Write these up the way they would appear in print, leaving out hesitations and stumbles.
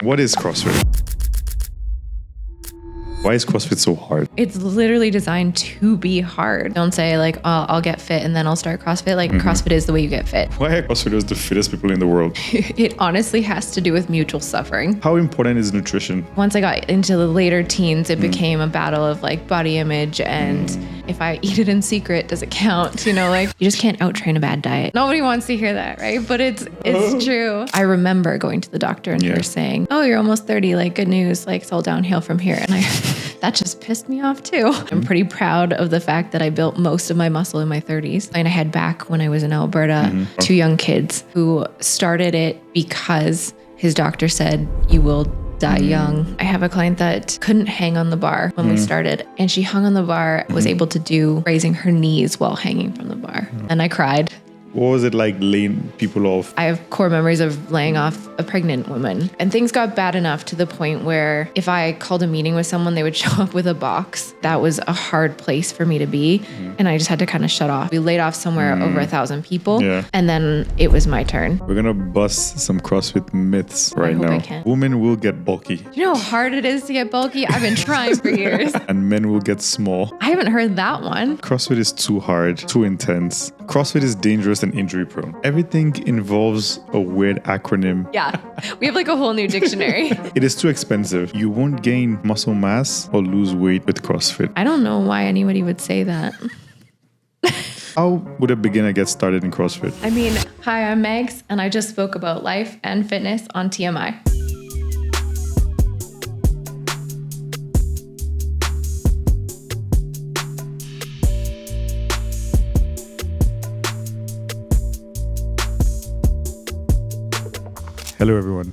What is CrossFit? Why is CrossFit so hard? It's literally designed to be hard. Don't say like, oh, I'll get fit and then I'll start CrossFit. Like CrossFit is the way you get fit. Why are CrossFitters the fittest people in the world? It honestly has to do with mutual suffering. How important is nutrition? Once I got into the later teens, it became a battle of like body image and if I eat it in secret, does it count? You know, like you just can't out-train a bad diet. Nobody wants to hear that, right? But it's true. I remember going to the doctor and her saying, oh, you're almost 30, like good news, like it's all downhill from here. And that just pissed me off too. I'm pretty proud of the fact that I built most of my muscle in my 30s. And I had back when I was in Alberta, 2 young kids who started it because his doctor said, you will die young. I have a client that couldn't hang on the bar when we started, and she hung on the bar, was able to do raising her knees while hanging from the bar. And I cried. What was it like laying people off? I have core memories of laying off a pregnant woman. And things got bad enough to the point where if I called a meeting with someone, they would show up with a box. That was a hard place for me to be. And I just had to kind of shut off. We laid off somewhere over 1,000 people. Yeah. And then it was my turn. We're going to bust some CrossFit myths right hope now. I can. Women will get bulky Do you know how hard it is to get bulky? I've been trying for years. and men will get small. I haven't heard that one. CrossFit is too hard, too intense. CrossFit is dangerous and injury prone. Everything involves a weird acronym. Yeah. We have like a whole new dictionary. It is too expensive. You won't gain muscle mass or lose weight with CrossFit. I don't know why anybody would say that. How would a beginner get started in CrossFit? I mean, hi, I'm Megs, and I just spoke about life and fitness on TMI. Hello, everyone.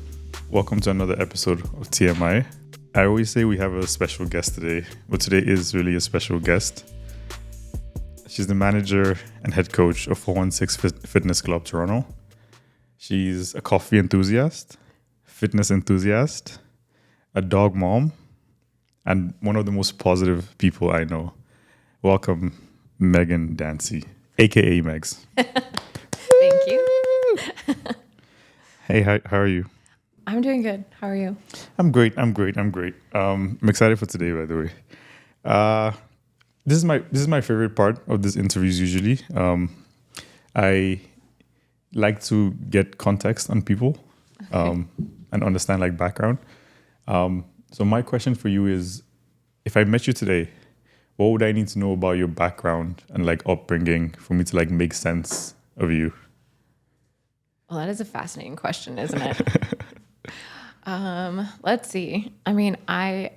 Welcome to another episode of TMI. I always say we have a special guest today, but today is really a special guest. She's the manager and head coach of 416 Fitness Club Toronto. She's a coffee enthusiast, fitness enthusiast, a dog mom, and one of the most positive people I know. Welcome, Megan Dancy, aka Megs. Thank you. Hey, how are you? I'm doing good. How are you? I'm great. I'm excited for today, by the way. This is my favorite part of these interviews usually. I like to get context on people and understand like background. So my question for you is, if I met you today, what would I need to know about your background and like upbringing for me to like make sense of you? Well, that is a fascinating question, isn't it? Let's see. I mean, I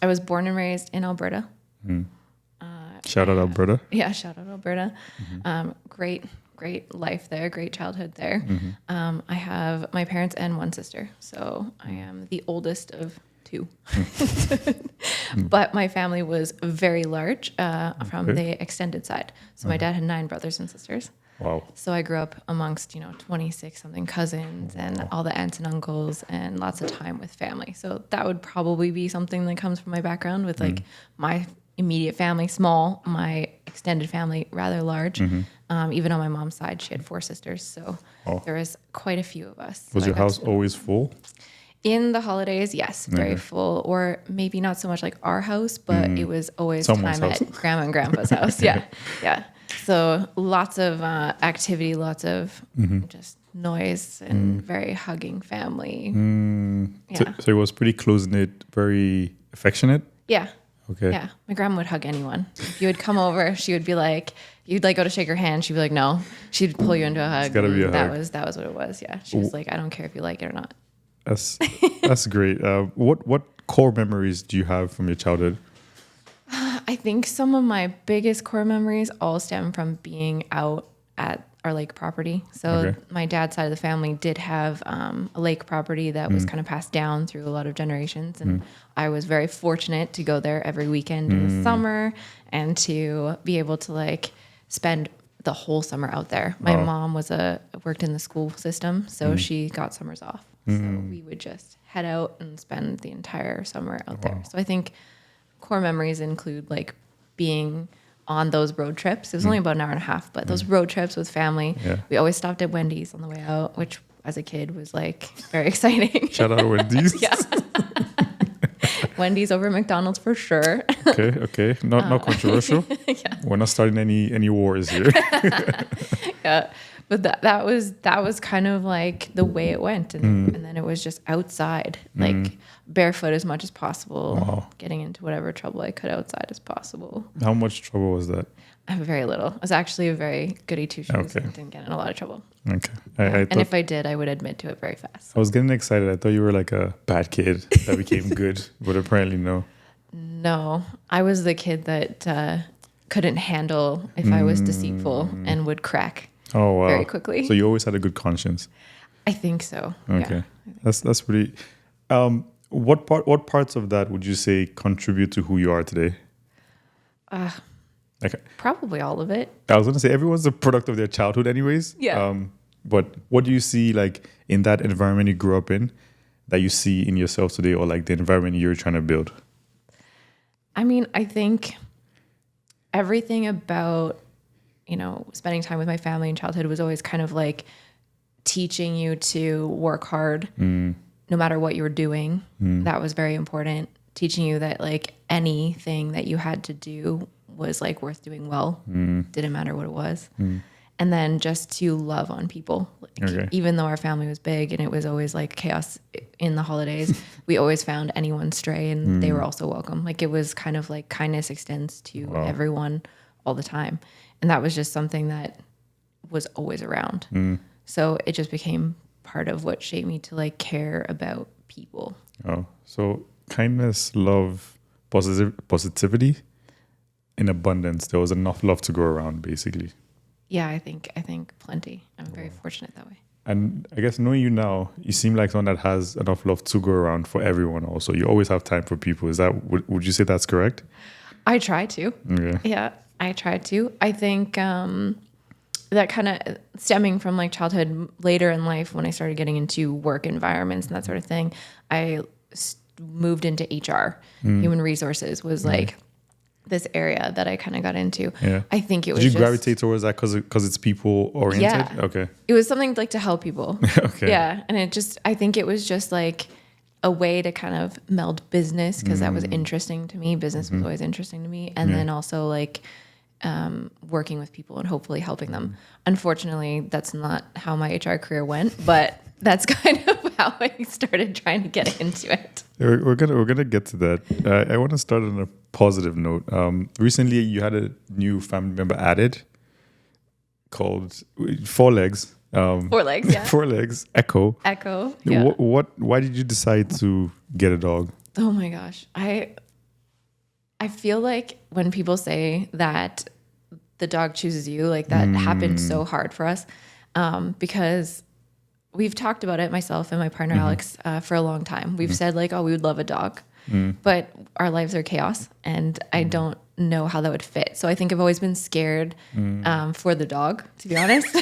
was born and raised in Alberta. Shout out Alberta. Yeah, shout out Alberta. Great life there, great childhood there. I have my parents and one sister, so I am the oldest of 2. But my family was very large from the extended side. So my dad had 9 brothers and sisters. Wow. So I grew up amongst, 26 something cousins and all the aunts and uncles and lots of time with family. So that would probably be something that comes from my background with like my immediate family small, my extended family rather large. Even on my mom's side, she had 4 sisters. So there was quite a few of us. Was your house always full? In the holidays, yes, very full. Or maybe not so much like our house, but it was always Someone's time house. at grandma and grandpa's house. Yeah. So lots of activity, lots of just noise and very hugging family. Yeah. So it was pretty close-knit, very affectionate? Yeah. Okay. Yeah. My grandma would hug anyone. If you would come over, she would be like, you'd like go to shake her hand. She'd be like, no. She'd pull you into a hug. It's gotta be a that hug. was what it was. Yeah. She was like, I don't care if you like it or not. That's great. What core memories do you have from your childhood? I think some of my biggest core memories all stem from being out at our lake property. So my dad's side of the family did have a lake property that was kind of passed down through a lot of generations. And I was very fortunate to go there every weekend in the summer and to be able to like spend the whole summer out there. My mom worked in the school system, so she got summers off. So we would just head out and spend the entire summer out there. So I think core memories include like being on those road trips. It was only about an hour and a half, but those road trips with family, we always stopped at Wendy's on the way out, which as a kid was like very exciting. Shout out to Wendy's. Yeah. Wendy's over McDonald's for sure. Okay. Not controversial. Yeah. We're not starting any wars here. Yeah. But that was kind of like the way it went. And then it was just outside, like barefoot as much as possible, Wow. getting into whatever trouble I could outside as possible. How much trouble was that? Very little. I was actually a very goody two shoes Okay. and didn't get in a lot of trouble. Okay. And if I did, I would admit to it very fast. I was getting excited. I thought you were like a bad kid that became good, but apparently no. No, I was the kid that couldn't handle if I was deceitful and would crack Oh wow. very quickly. So you always had a good conscience. I think so. Okay. Yeah. That's pretty. What parts of that would you say contribute to who you are today? Okay. Probably all of it. I was gonna say everyone's a product of their childhood, anyways. Yeah. But what do you see like in that environment you grew up in that you see in yourself today, or like the environment you're trying to build? I mean, I think everything about, spending time with my family in childhood was always kind of like teaching you to work hard no matter what you were doing. That was very important. Teaching you that like anything that you had to do was like worth doing well. Didn't matter what it was. And then just to love on people. Like, Okay. even though our family was big and it was always like chaos in the holidays, we always found anyone stray and they were also welcome. Like it was kind of like kindness extends to everyone all the time. And that was just something that was always around. So it just became part of what shaped me to like care about people. Oh, so kindness, love, positivity in abundance. There was enough love to go around, basically. Yeah, I think plenty. I'm very fortunate that way. And I guess knowing you now, you seem like someone that has enough love to go around for everyone also. You always have time for people. Is that, would you say that's correct? I try to. Okay. Yeah, I try to. I think that kind of stemming from like childhood, later in life when I started getting into work environments and that sort of thing, I moved into HR. Human resources was like this area that I kind of got into. Yeah. I think it was Did you just, gravitate towards that because it's people oriented? Yeah. Okay. It was something like to help people. Okay. Yeah. And I think it was just like a way to kind of meld business because that was interesting to me. Business was always interesting to me. And then also like working with people and hopefully helping them. Unfortunately, that's not how my HR career went, but that's kind of how I started trying to get into it. We're gonna get to that. I want to start on a positive note. Recently, you had a new family member added called Four Legs. 4 legs, yeah. 4 Legs. Echo. Echo. Yeah. Why did you decide to get a dog? Oh my gosh. I feel like when people say that the dog chooses you, like that happened so hard for us because we've talked about it, myself and my partner Alex, for a long time. We've said like, oh, we would love a dog, but our lives are chaos and I don't know how that would fit. So I think I've always been scared for the dog, to be honest.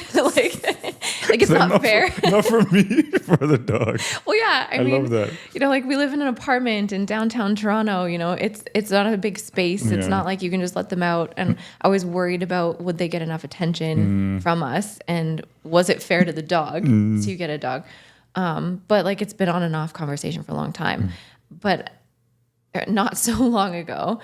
like it's not fair. Not for me, for the dog. Well, yeah, I mean, love that. Like we live in an apartment in downtown Toronto, it's not a big space. It's not like you can just let them out. And I was worried about would they get enough attention from us and was it fair to the dog to get a dog? But like it's been on and off conversation for a long time. But not so long ago,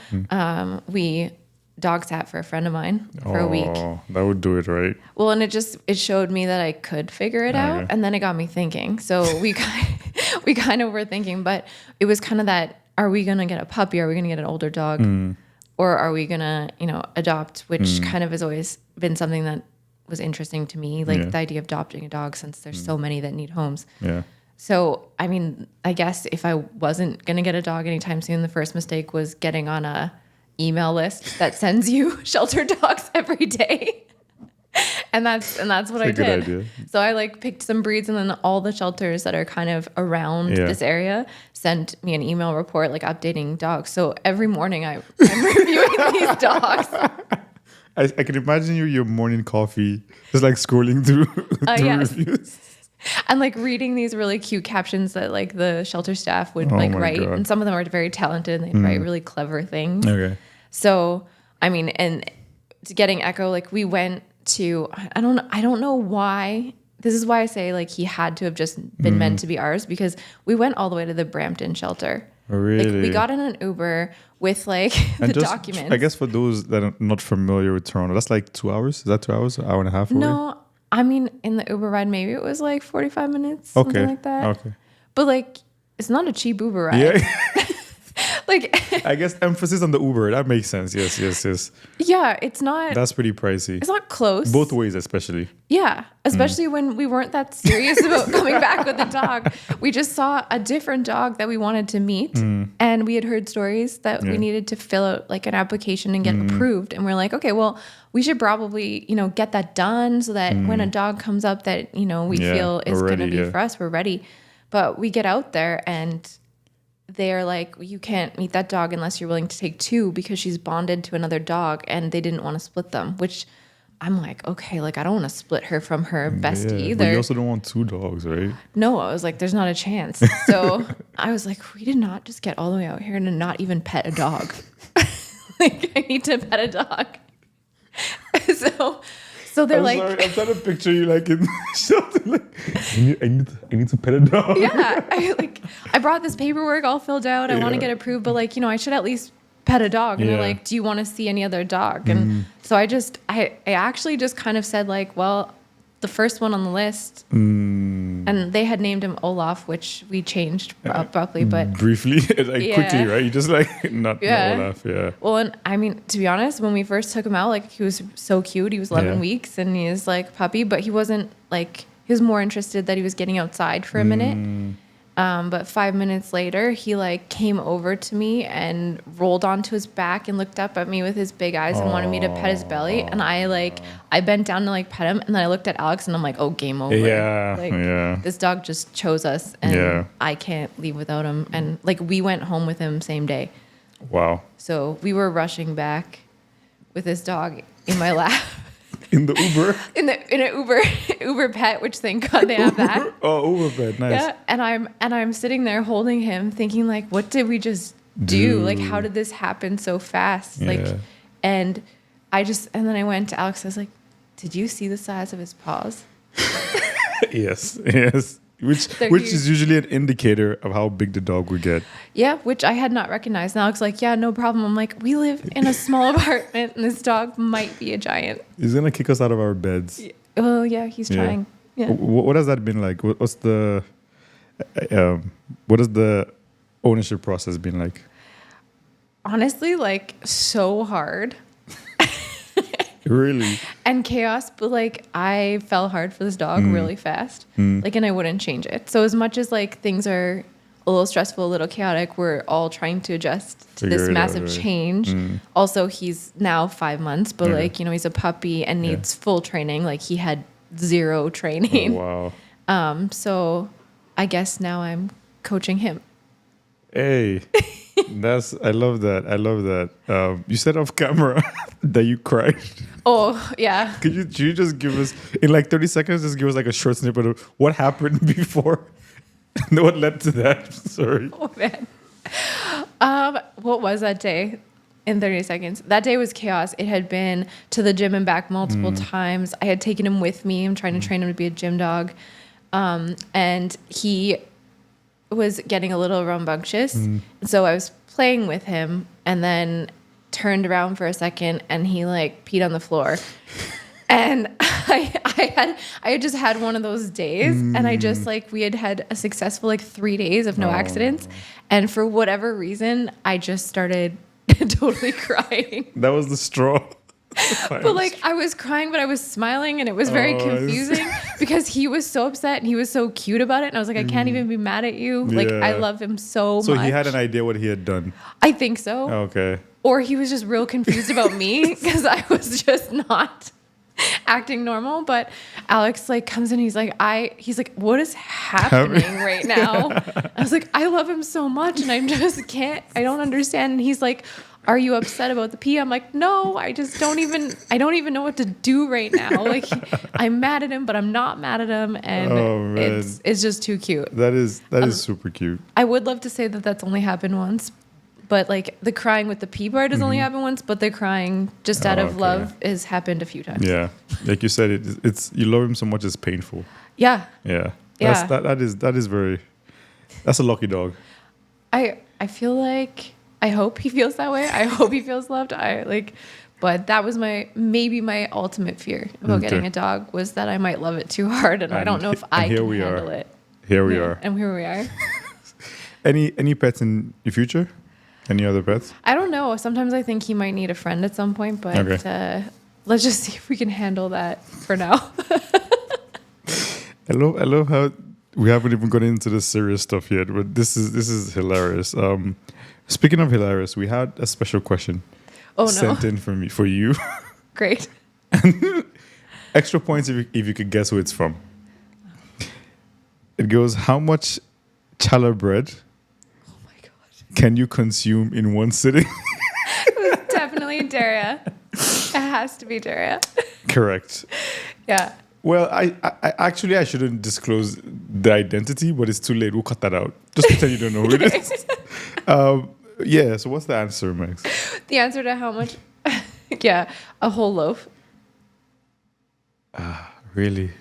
we dog sat for a friend of mine for a week. That would do it, right? Well, and it showed me that I could figure it out, and then it got me thinking. So we kind of were thinking, but it was kind of that: are we gonna get a puppy? Are we gonna get an older dog, or are we gonna adopt? Which kind of has always been something that was interesting to me, like the idea of adopting a dog, since there's so many that need homes. Yeah. So, I mean, I guess if I wasn't gonna get a dog anytime soon, the first mistake was getting on a email list that sends you shelter dogs every day. and that's what I did. Good idea. So I like picked some breeds, and then all the shelters that are kind of around this area sent me an email report like updating dogs. So every morning I'm reviewing these dogs. I can imagine your morning coffee just like scrolling through reviews. And like reading these really cute captions that like the shelter staff would write. God. And some of them are very talented and they'd write really clever things. Okay. So, I mean, and to getting Echo, like we went to, I don't know why this is why I say like he had to have just been meant to be ours, because we went all the way to the Brampton shelter. Really? Like we got in an Uber with like the documents. I guess for those that are not familiar with Toronto, that's like 2 hours. Is that 2 hours? An hour and a half away? No, I mean in the Uber ride, maybe it was like 45 minutes, something like that. Okay. But like, it's not a cheap Uber ride. Yeah. Like, I guess emphasis on the Uber. That makes sense. Yes. Yeah, it's not. That's pretty pricey. It's not close. Both ways, especially. Yeah, especially when we weren't that serious about coming back with the dog. We just saw a different dog that we wanted to meet, and we had heard stories that we needed to fill out like an application and get approved. And we're like, okay, well, we should probably, get that done so that when a dog comes up that, we feel is going to be for us, we're ready. But we get out there and they're like, you can't meet that dog unless you're willing to take two, because she's bonded to another dog and they didn't want to split them, which I'm like, okay, like I don't want to split her from her bestie either. But you also don't want two dogs, right? No, I was like, there's not a chance. So I was like, we did not just get all the way out here and not even pet a dog. Like I need to pet a dog. So they're like, sorry, I'm trying to picture you like in the shelter, like I need to pet a dog. Yeah, I brought this paperwork all filled out. I want to get approved, but like I should at least pet a dog. And they're like, do you want to see any other dog? And so I actually just kind of said like, well, the first one on the list, and they had named him Olaf, which we changed abruptly, but briefly, quickly, right? You just like not Olaf, Well, and I mean, to be honest, when we first took him out, like he was so cute. He was 11 weeks, and he was like a puppy, but he wasn't like, he was more interested that he was getting outside for a minute. But 5 minutes later, he like came over to me and rolled onto his back and looked up at me with his big eyes and wanted me to pet his belly. And I bent down to like pet him, and then I looked at Alex and I'm like, oh, game over. This dog just chose us, and I can't leave without him. And like we went home with him same day. Wow. So we were rushing back with this dog in my lap. In the Uber? in an Uber pet, which thank God they have that. Oh, Uber pet, nice. Yeah, and I'm sitting there holding him, thinking like, what did we just do? Like, how did this happen so fast? Like, and then I went to Alex. I was like, did you see the size of his paws? Yes. Which is usually an indicator of how big the dog would get. Yeah, which I had not recognized. And Alex like, yeah, no problem. I'm like, we live in a small apartment, and this dog might be a giant. He's gonna kick us out of our beds. Well, yeah, he's trying. Yeah. What has that been like? What has the ownership process been like? Honestly, like so hard. Really? And chaos, but like I fell hard for this dog really fast. Like, and I wouldn't change it. So as much as like things are a little stressful, a little chaotic, we're all trying to adjust to this massive change. Also, he's now 5 months, but like, he's a puppy and needs full training. Like he had zero training. Oh, wow. So I guess now I'm coaching him. Hey, I love that. You said off camera that you cried. Oh, yeah. Could you just give us, in like 30 seconds, just give us like a short snippet of what happened before and what led to that? Sorry. Oh, man. What was that day in 30 seconds? That day was chaos. It had been to the gym and back multiple times. I had taken him with me. I'm trying to train him to be a gym dog. And he was getting a little rambunctious. So I was playing with him and then turned around for a second and he like peed on the floor. And I had just had one of those days and I just like, we had a successful like 3 days of no accidents. And for whatever reason, I just started totally crying. That was the straw. But like I was crying, but I was smiling, and it was very confusing because he was so upset and he was so cute about it. And I was like, I can't even be mad at you. Like I love him so much. So he had an idea what he had done. I think so. Okay. Or he was just real confused about me because I was just not acting normal. But Alex like comes in, he's like, what is happening right now? I was like, I love him so much and I just can't, I don't understand. And he's like, are you upset about the pee? I'm like, no, I don't even know what to do right now. Like I'm mad at him, but I'm not mad at him. And it's just too cute. That is super cute. I would love to say that that's only happened once, but like the crying with the pee part has only happened once, but the crying just out of love has happened a few times. Yeah. Like you said, it's you love him so much it's painful. Yeah. Yeah. Yeah. That is very. That's a lucky dog. I feel like, I hope he feels that way. I hope he feels loved. But that was maybe my ultimate fear about getting a dog, was that I might love it too hard, and I don't know if I can handle it. Here we are. And here we are. Any pets in your future? Any other pets? I don't know. Sometimes I think he might need a friend at some point, but let's just see if we can handle that for now. I love how we haven't even got into the serious stuff yet, but this is hilarious. Speaking of hilarious, we had a special question sent in for you. Great. Extra points if you could guess who it's from. It goes, how much challah bread can you consume in one sitting? It was definitely Daria. It has to be Daria. Correct. Yeah. Well, I shouldn't disclose the identity, but it's too late. We'll cut that out. Just pretend you don't know who it is. Yeah, so what's the answer, Megs? The answer to how much? Yeah, a whole loaf. Really?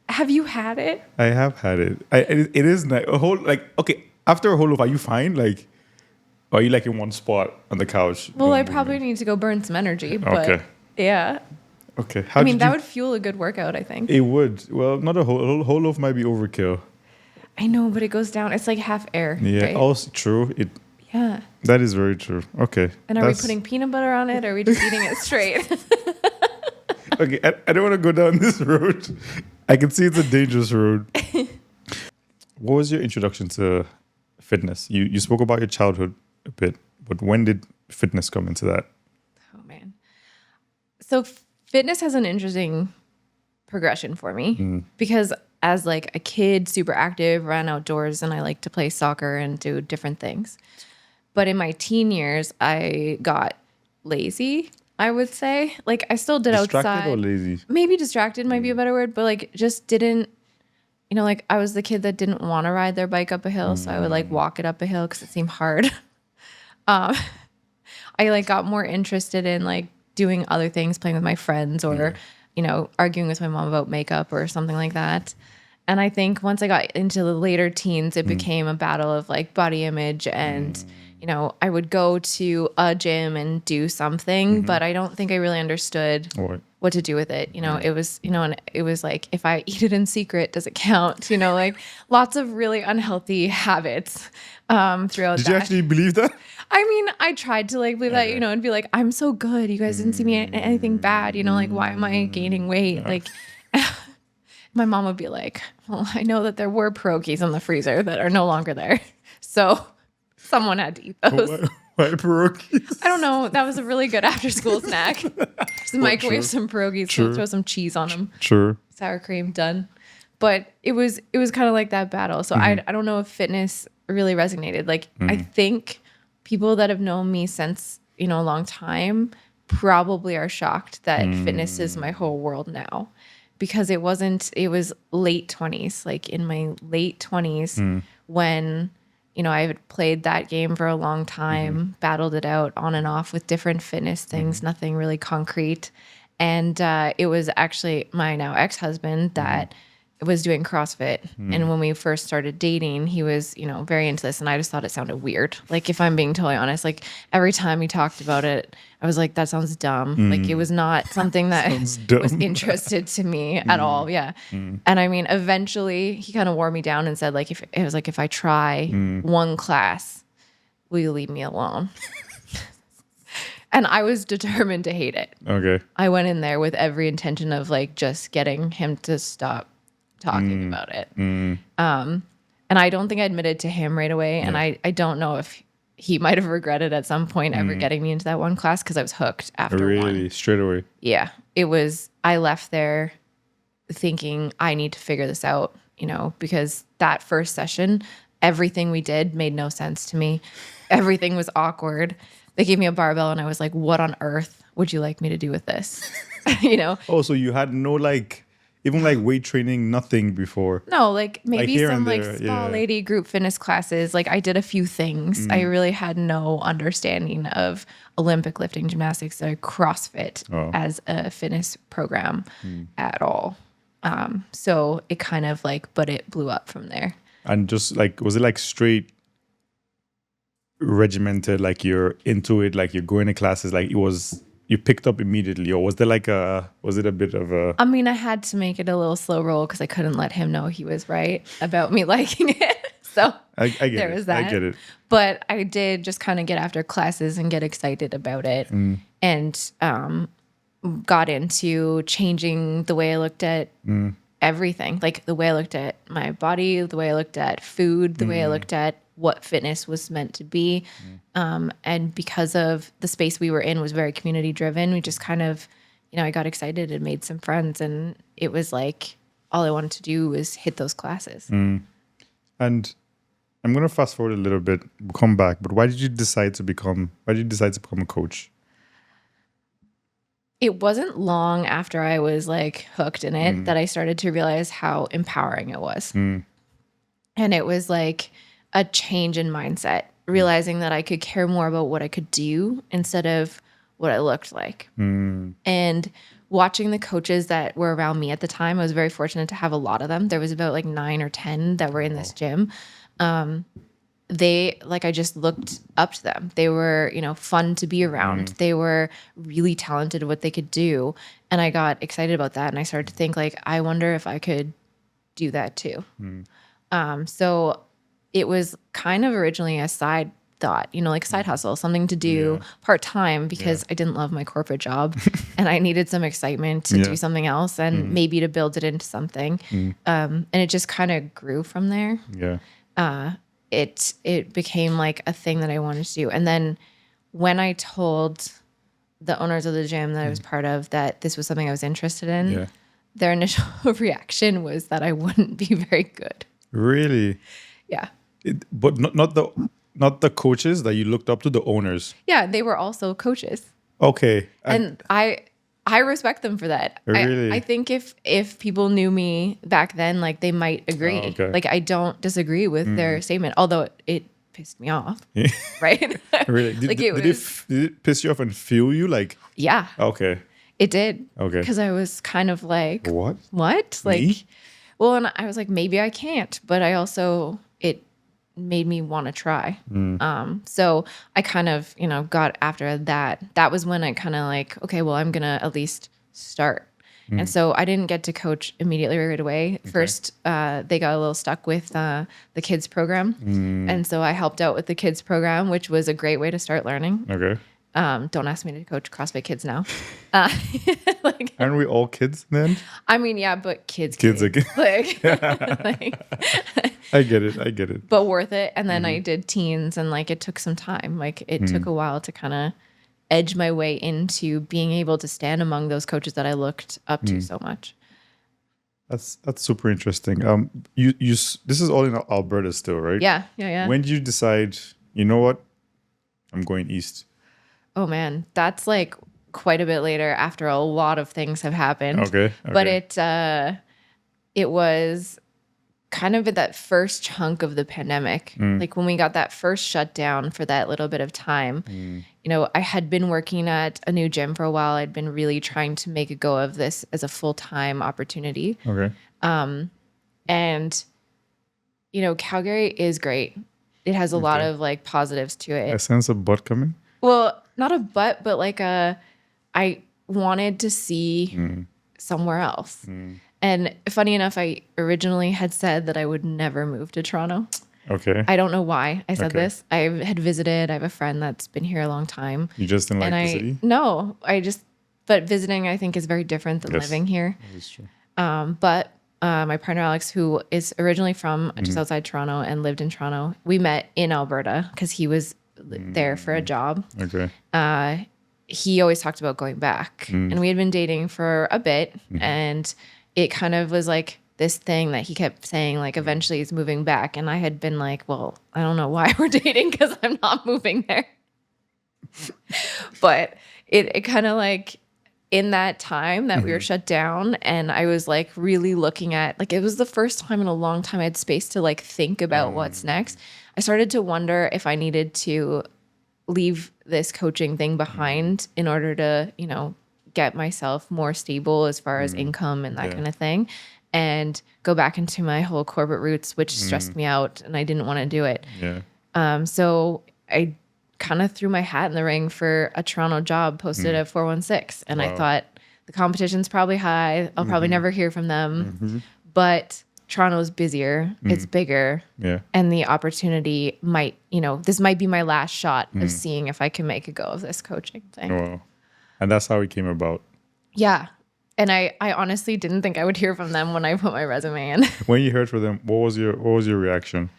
Have you had it? I have had it. It is nice. Okay, after a whole loaf, are you fine? Like, are you like in one spot on the couch? Well, I probably need to go burn some energy, but okay. Yeah. Okay. That would fuel a good workout, I think. It would. Well, not a whole loaf might be overkill. I know, but it goes down. It's like half air. Yeah, right? also true. Yeah. That is very true. Okay. And are we putting peanut butter on it, or are we just eating it straight? Okay, I don't want to go down this road. I can see it's a dangerous road. What was your introduction to fitness? You spoke about your childhood a bit, but when did fitness come into that? Oh, man. So fitness has an interesting progression for me because as like a kid, super active, ran outdoors, and I like to play soccer and do different things. But in my teen years, I got lazy, I would say. Like I still did distracted outside. Or lazy? Maybe distracted might be a better word, but like just didn't, like I was the kid that didn't want to ride their bike up a hill. So I would like walk it up a hill because it seemed hard. I like got more interested in like doing other things, playing with my friends or, arguing with my mom about makeup or something like that. And I think once I got into the later teens, it became a battle of like body image and, I would go to a gym and do something, but I don't think I really understood what to do with it. It was, and it was like, if I eat it in secret, does it count? Like lots of really unhealthy habits throughout that. Did you actually believe that? I mean, I tried to like believe that, and be like, I'm so good. You guys didn't see me anything bad. Like, why am I gaining weight? Like, my mom would be like, well, I know that there were pierogies in the freezer that are no longer there. So someone had to eat those. Why pierogies? I don't know. That was a really good after school snack. Just microwave some pierogies, throw some cheese on them. Sure. Sour cream, done. But it was kind of like that battle. So I don't know if fitness really resonated. Like I think people that have known me since, a long time probably are shocked that fitness is my whole world now. Because it was late 20s, like in my late 20s when, I had played that game for a long time, battled it out on and off with different fitness things, nothing really concrete. And it was actually my now ex-husband that was doing CrossFit. And when we first started dating, he was, very into this. And I just thought it sounded weird. Like, if I'm being totally honest, like every time he talked about it, I was like, that sounds dumb. Like it was not something that was interested to me at all. Yeah. And I mean, eventually he kind of wore me down and said, like, if I try one class, will you leave me alone? And I was determined to hate it. Okay. I went in there with every intention of like just getting him to stop talking about it. And I don't think I admitted to him right away. And I don't know if he might have regretted at some point ever getting me into that one class because I was hooked after one. Really? Straight away? Yeah. I left there thinking I need to figure this out, because that first session, everything we did made no sense to me. Everything was awkward. They gave me a barbell and I was like, what on earth would you like me to do with this? Oh, so you had no even weight training, nothing before? No, like maybe here some and there, spa lady group fitness classes. Like I did a few things. I really had no understanding of Olympic lifting, gymnastics, or CrossFit as a fitness program at all. So it kind of like, but it blew up from there. And just like, was it like straight regimented, like you're into it, like you're going to classes, like you picked up immediately, or was there like was it a bit of a... I mean, I had to make it a little slow roll because I couldn't let him know he was right about me liking it. So I get there it. was that. I get it. But I did just kind of get after classes and get excited about it, and got into changing the way I looked at everything, like the way I looked at my body, the way I looked at food, the way I looked at what fitness was meant to be. And because of the space we were in was very community driven, we just kind of, I got excited and made some friends, and it was like all I wanted to do was hit those classes. And I'm going to fast forward a little bit, we'll come back, but why did you decide to become a coach? It wasn't long after I was like hooked in it that I started to realize how empowering it was. And it was like a change in mindset, realizing that I could care more about what I could do instead of what I looked like. And watching the coaches that were around me at the time, I was very fortunate to have a lot of them. There was about like 9 or 10 that were in this gym. I just looked up to them. They were, fun to be around. They were really talented at what they could do. And I got excited about that. And I started to think like, I wonder if I could do that too. So it was kind of originally a side thought, like side hustle, something to do part-time because I didn't love my corporate job and I needed some excitement to do something else and maybe to build it into something. And it just kind of grew from there. It became like a thing that I wanted to do. And then when I told the owners of the gym that I was part of that this was something I was interested in, their initial reaction was that I wouldn't be very good. Really? Yeah. But not the coaches that you looked up to, the owners. Yeah, they were also coaches. Okay. And I respect them for that. Really? I think if people knew me back then, like they might agree. Oh, okay. Like I don't disagree with their statement, although it pissed me off. Right? Really? Did it piss you off and fuel you? Like, yeah. Okay. It did. Okay. Because I was kind of like, what? Like, me? Well, and I was like, maybe I can't, but I also, it made me want to try. So I kind of, got after that. That was when I kind of like, okay, well, I'm going to at least start. And so I didn't get to coach immediately right away. Okay. First, they got a little stuck with the kids program. And so I helped out with the kids program, which was a great way to start learning. Okay. Don't ask me to coach CrossFit kids now. Aren't we all kids then? I mean, yeah, but kids again. I get it. But worth it. And then I did teens, and like it took some time. Like it took a while to kind of edge my way into being able to stand among those coaches that I looked up to so much. That's super interesting. You this is all in Alberta still, right? Yeah. When did you decide, you know what, I'm going east? Oh man, that's like quite a bit later after a lot of things have happened. Okay. But it was kind of at that first chunk of the pandemic. Like when we got that first shutdown for that little bit of time, I had been working at a new gym for a while. I'd been really trying to make a go of this as a full-time opportunity. Okay. And Calgary is great. It has a lot of like positives to it. I sense a butt coming. Well, not a but like I wanted to see somewhere else. And funny enough, I originally had said that I would never move to Toronto. Okay. I don't know why I said this. I had visited. I have a friend that's been here a long time. You just didn't like the city? No, but visiting I think is very different than living here. That is true. But my partner Alex, who is originally from just outside Toronto and lived in Toronto, we met in Alberta because he was there for a job. Okay. He always talked about going back, and we had been dating for a bit, and it kind of was like this thing that he kept saying, like, eventually he's moving back. And I had been like, well, I don't know why we're dating because I'm not moving there. But it kind of like in that time that we were shut down, and I was like really looking at, like, it was the first time in a long time I had space to like think about what's next. I started to wonder if I needed to leave this coaching thing behind in order to, get myself more stable as far as income and that kind of thing, and go back into my whole corporate roots, which stressed me out, and I didn't want to do it. So I kind of threw my hat in the ring for a Toronto job posted at 416, and I thought the competition's probably high. I'll probably never hear from them, but Toronto's busier, it's bigger, and the opportunity might, this might be my last shot of seeing if I can make a go of this coaching thing. Wow. And that's how it came about. Yeah. And I honestly didn't think I would hear from them when I put my resume in. When you heard from them, what was your reaction?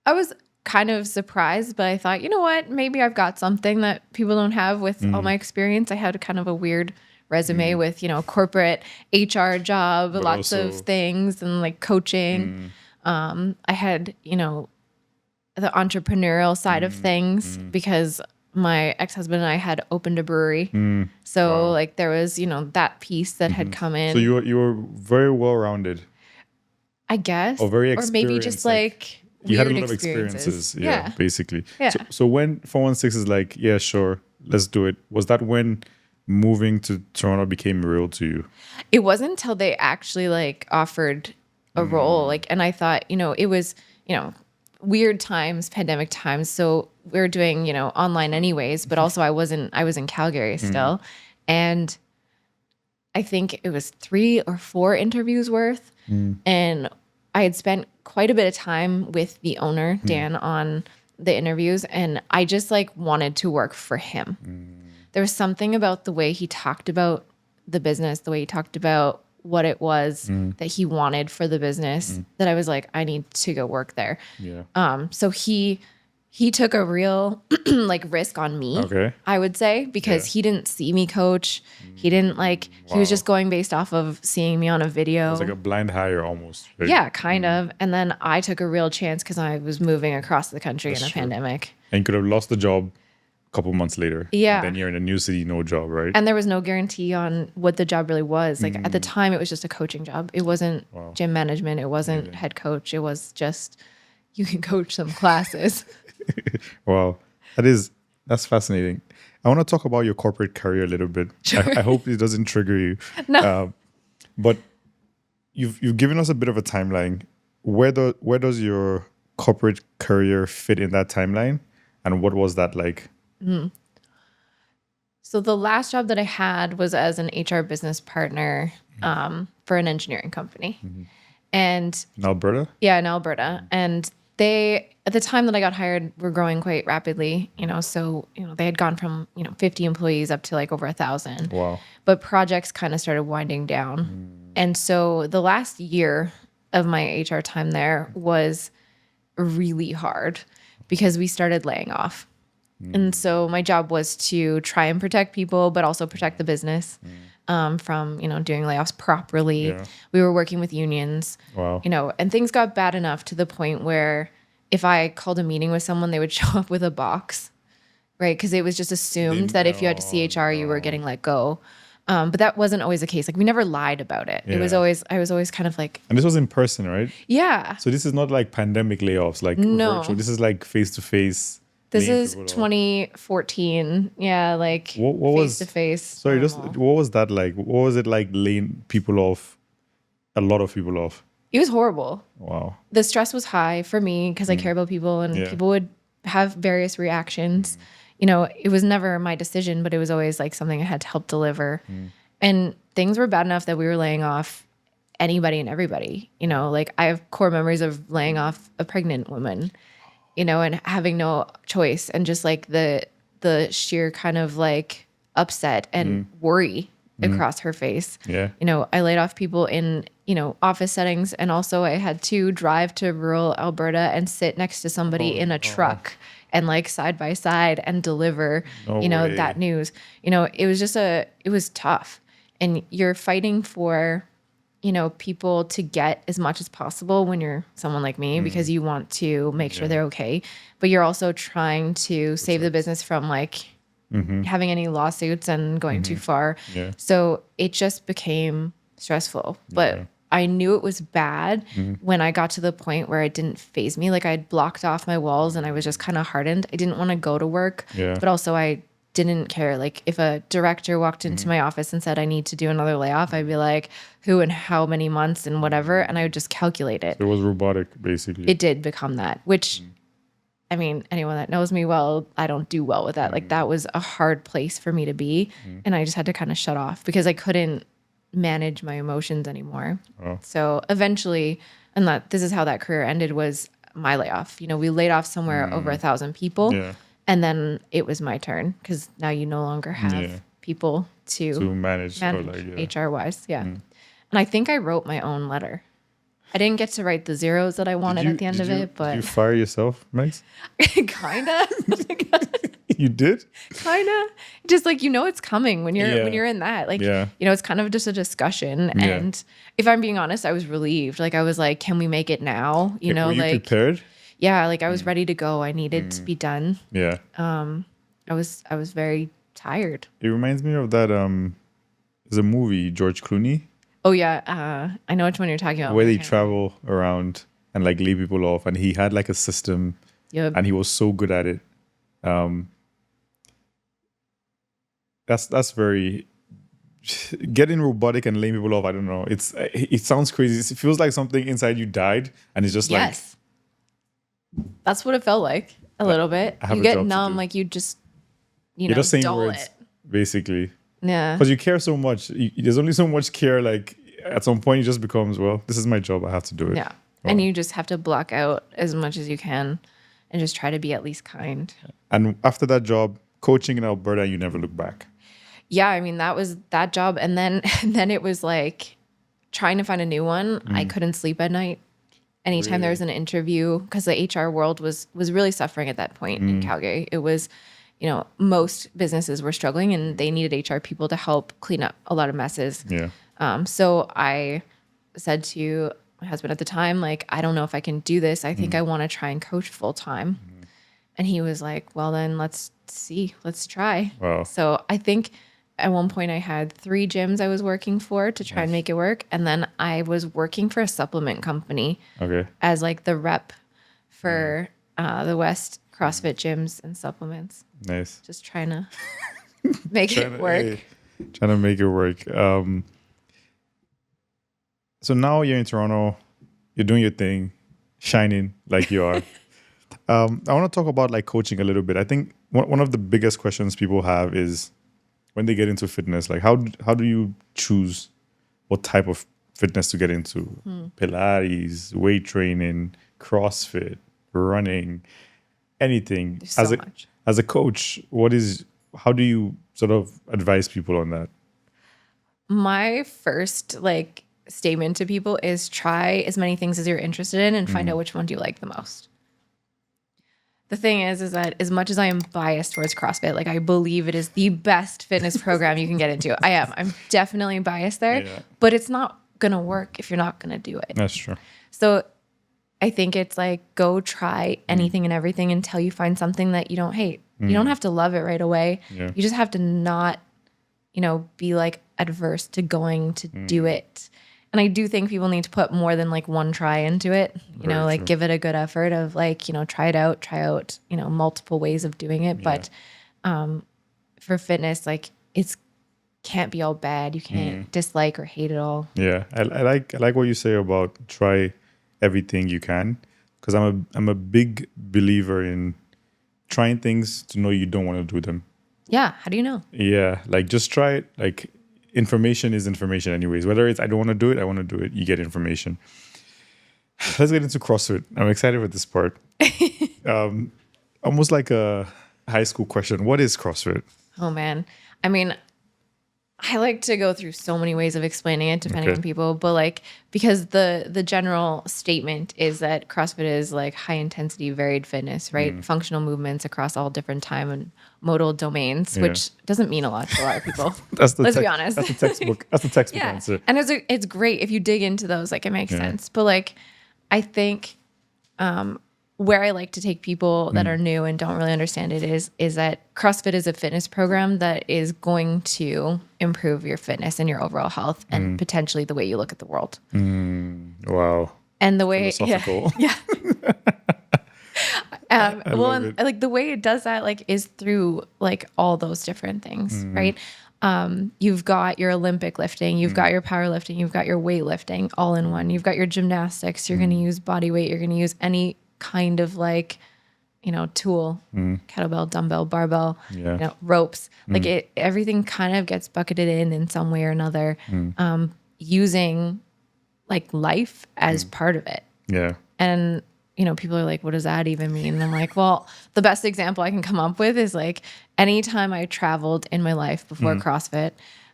I was kind of surprised, but I thought, you know what, maybe I've got something that people don't have with all my experience. I had a kind of a weird resume with, corporate HR job, but lots of things, and like coaching. I had, the entrepreneurial side of things because my ex-husband and I had opened a brewery. So like there was, that piece that had come in. So you were very well-rounded. I guess. Or very experienced. Or maybe just like you had a lot of experiences. Yeah, basically. Yeah. So when 416 is like, yeah, sure, let's do it. Was that when moving to Toronto became real to you? It wasn't until they actually like offered a role. And I thought, it was, weird times, pandemic times. So we were doing, online anyways, but also I was in Calgary still. And I think it was 3 or 4 interviews worth. And I had spent quite a bit of time with the owner, Dan, on the interviews. And I just like wanted to work for him. There was something about the way he talked about the business, the way he talked about what it was that he wanted for the business, that I was like, I need to go work there. So he took a real like risk on me, I would say, because he didn't see me coach. He didn't he was just going based off of seeing me on a video. It was like a blind hire almost. Right? Yeah, kind of. And then I took a real chance because I was moving across the country in a pandemic. And you could have lost the job a couple months later. Yeah. Then you're in a new city, no job, right? And there was no guarantee on what the job really was. Like at the time, it was just a coaching job. It wasn't gym management. It wasn't head coach. It was just, you can coach some classes. Wow. That's fascinating. I want to talk about your corporate career a little bit. Sure. I hope it doesn't trigger you. No. But you've given us a bit of a timeline. Where does your corporate career fit in that timeline? And what was that like? So the last job that I had was as an HR business partner for an engineering company. And in Alberta? Yeah, in Alberta. And they, at the time that I got hired, were growing quite rapidly, so, they had gone from, 50 employees up to like over 1,000. Wow. But projects kind of started winding down. And so the last year of my HR time there was really hard because we started laying off. And so my job was to try and protect people, but also protect the business from, doing layoffs properly. Yeah. We were working with unions, and things got bad enough to the point where if I called a meeting with someone, they would show up with a box, right? Because it was just assumed that if you had to see HR, you were getting let go. But that wasn't always the case. Like we never lied about it. It was always, I was always kind of like. And this was in person, right? Yeah. So this is not like pandemic layoffs, like virtual. This is like face-to-face. This is 2014. Yeah, like face-to-face. Sorry, what was that like? What was it like laying people off, a lot of people off? It was horrible. Wow. The stress was high for me because I care about people and people would have various reactions. It was never my decision, but it was always like something I had to help deliver. And things were bad enough that we were laying off anybody and everybody. Like I have core memories of laying off a pregnant woman, and having no choice, and just like the sheer kind of like upset and worry across her face. Yeah. I laid off people in, office settings, and also I had to drive to rural Alberta and sit next to somebody in a truck and like side by side and deliver, that news. It was just it was tough. And you're fighting for, people to get as much as possible when you're someone like me, because you want to make sure they're okay. But you're also trying to save the business from like having any lawsuits and going too far. Yeah. So it just became stressful. But I knew it was bad when I got to the point where it didn't faze me. Like I'd blocked off my walls and I was just kind of hardened. I didn't want to go to work, but also I didn't care. Like if a director walked into my office and said, I need to do another layoff, I'd be like, who and how many months and whatever. And I would just calculate it. So it was robotic, basically. It did become that, which, I mean, anyone that knows me well, I don't do well with that. Like that was a hard place for me to be. And I just had to kind of shut off because I couldn't manage my emotions anymore. Oh. So eventually, and this is how that career ended, was my layoff. You know, we laid off somewhere over 1,000 people. Yeah. And then it was my turn because now you no longer have people to manage HR wise. Yeah. And I think I wrote my own letter. I didn't get to write the zeros that I wanted at the end of it, but did you fire yourself, Megs? Kinda. You did? Kinda. Just like, you know, it's coming when you're in that. Like, you know, it's kind of just a discussion. And if I'm being honest, I was relieved. Like I was like, can we make it now? You know, were you like prepared? Yeah, like I was ready to go. I needed to be done. Yeah. I was very tired. It reminds me of that there's a movie, George Clooney. Oh yeah, I know which one you're talking about. Where they travel around and like lay people off, and he had like a system, and he was so good at it. That's very getting robotic and laying people off. I don't know. It sounds crazy. It feels like something inside you died, and it's just like. That's what it felt like a little bit. You get numb, like you just, you're just saying words, basically. Yeah. Because you care so much. There's only so much care. Like at some point, it just becomes, well, this is my job. I have to do it. Yeah. And you just have to block out as much as you can and just try to be at least kind. And after that job, coaching in Alberta, you never look back. Yeah. I mean, that was that job. And then it was like trying to find a new one. I couldn't sleep at night. Anytime there was an interview, because the HR world was really suffering at that point in Calgary. It was, you know, most businesses were struggling and they needed HR people to help clean up a lot of messes. Yeah. So I said to my husband at the time, like, I don't know if I can do this. I think I want to try and coach full time. And he was like, well, then let's see. Let's try. Wow. So I think at one point I had 3 gyms I was working for to try and make it work. And then I was working for a supplement company as like the rep for the West CrossFit gyms and supplements. Nice. Just trying to make it work. Trying to make it work. So now you're in Toronto, you're doing your thing, shining like you are. I want to talk about like coaching a little bit. I think one of the biggest questions people have is, when they get into fitness, like how do you choose what type of fitness to get into? Pilates, weight training, CrossFit, running, anything. There's so much. As a coach, how do you sort of advise people on that? My first like statement to people is try as many things as you're interested in and find out which one do you like the most. The thing is that as much as I am biased towards CrossFit, like I believe it is the best fitness program you can get into. I am. I'm definitely biased there, but it's not going to work if you're not going to do it. That's true. So I think it's like, go try anything and everything until you find something that you don't hate. You don't have to love it right away. Yeah. You just have to not, you know, be like adverse to going to do it. And I do think people need to put more than like one try into it, you know, like give it a good effort of like, you know, try out, you know, multiple ways of doing it. But for fitness, like can't be all bad. You can't dislike or hate it all. Yeah. I like what you say about try everything you can, because I'm a big believer in trying things to know you don't want to do them. Yeah. How do you know? Yeah. Like just try it. Like, information is information anyways. Whether it's I don't want to do it, I want to do it, you get information. Let's get into CrossFit. I'm excited with this part. Almost like a high school question. What is CrossFit? Oh, man. I mean, I like to go through so many ways of explaining it depending on people, but like, because the general statement is that CrossFit is like high intensity, varied fitness, right? Functional movements across all different time and modal domains, which doesn't mean a lot to a lot of people. Let's be honest. That's the textbook. That's the textbook answer. And it's great if you dig into those, like it makes sense. But like, I think where I like to take people that are new and don't really understand it is that CrossFit is a fitness program that is going to improve your fitness and your overall health and potentially the way you look at the world. Wow. And the way, philosophical. Yeah. I love it. like the way it does that, like, is through like all those different things, right? You've got your Olympic lifting, you've got your powerlifting, you've got your weightlifting all in one. You've got your gymnastics. You're going to use body weight. You're going to use any kind of like, tool, kettlebell, dumbbell, barbell, ropes. Like everything kind of gets bucketed in some way or another, using like life as part of it. Yeah. And, people are like, what does that even mean? And I'm like, well, the best example I can come up with is like anytime I traveled in my life before CrossFit,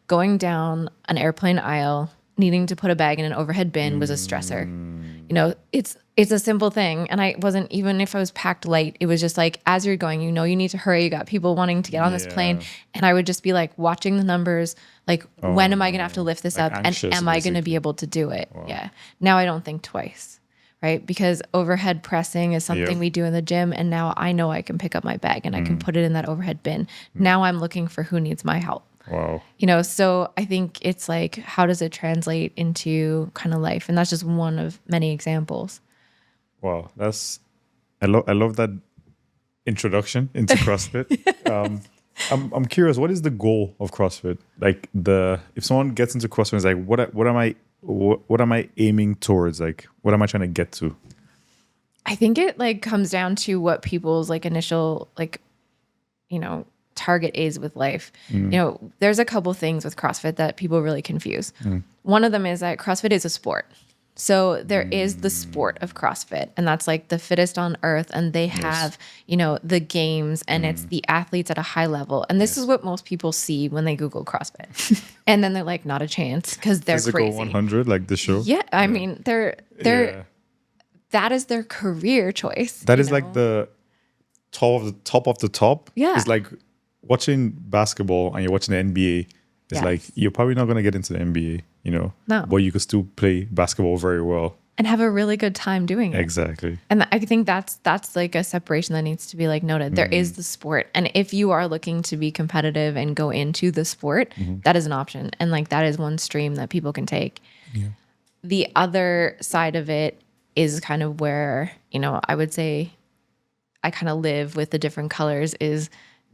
going down an airplane aisle, needing to put a bag in an overhead bin was a stressor. It's a simple thing. And I wasn't, even if I was packed light, it was just like, as you're going, you need to hurry. You got people wanting to get on this plane. And I would just be like watching the numbers, like, when am I going to have to lift this like up? anxious, and am I going to be able to do it? Wow. Yeah. Now I don't think twice, right? Because overhead pressing is something we do in the gym. And now I know I can pick up my bag and I can put it in that overhead bin. Now I'm looking for who needs my help. Wow. So I think it's like, how does it translate into kind of life? And that's just one of many examples. Wow. I love that introduction into CrossFit. I'm curious, what is the goal of CrossFit? Like if someone gets into CrossFit, it's like, what am I aiming towards? Like, what am I trying to get to? I think it like comes down to what people's like initial, like, target is with life. There's a couple things with CrossFit that people really confuse. One of them is that CrossFit is a sport. So there is the sport of CrossFit, and that's like the fittest on earth. And they have, the games, and it's the athletes at a high level. And this is what most people see when they Google CrossFit. And then they're like, not a chance, because they're Physical crazy. 100, like the show. Yeah. I mean, they're that is their career choice. That is like the top of the top. Yeah. It's like watching basketball and you're watching the NBA. It's like, you're probably not going to get into the NBA, No. but you could still play basketball very well. And have a really good time doing it. Exactly. And I think that's like a separation that needs to be like noted. There is the sport. And if you are looking to be competitive and go into the sport, that is an option. And like, that is one stream that people can take. Yeah. The other side of it is kind of where, I would say I kind of live with the different colors, is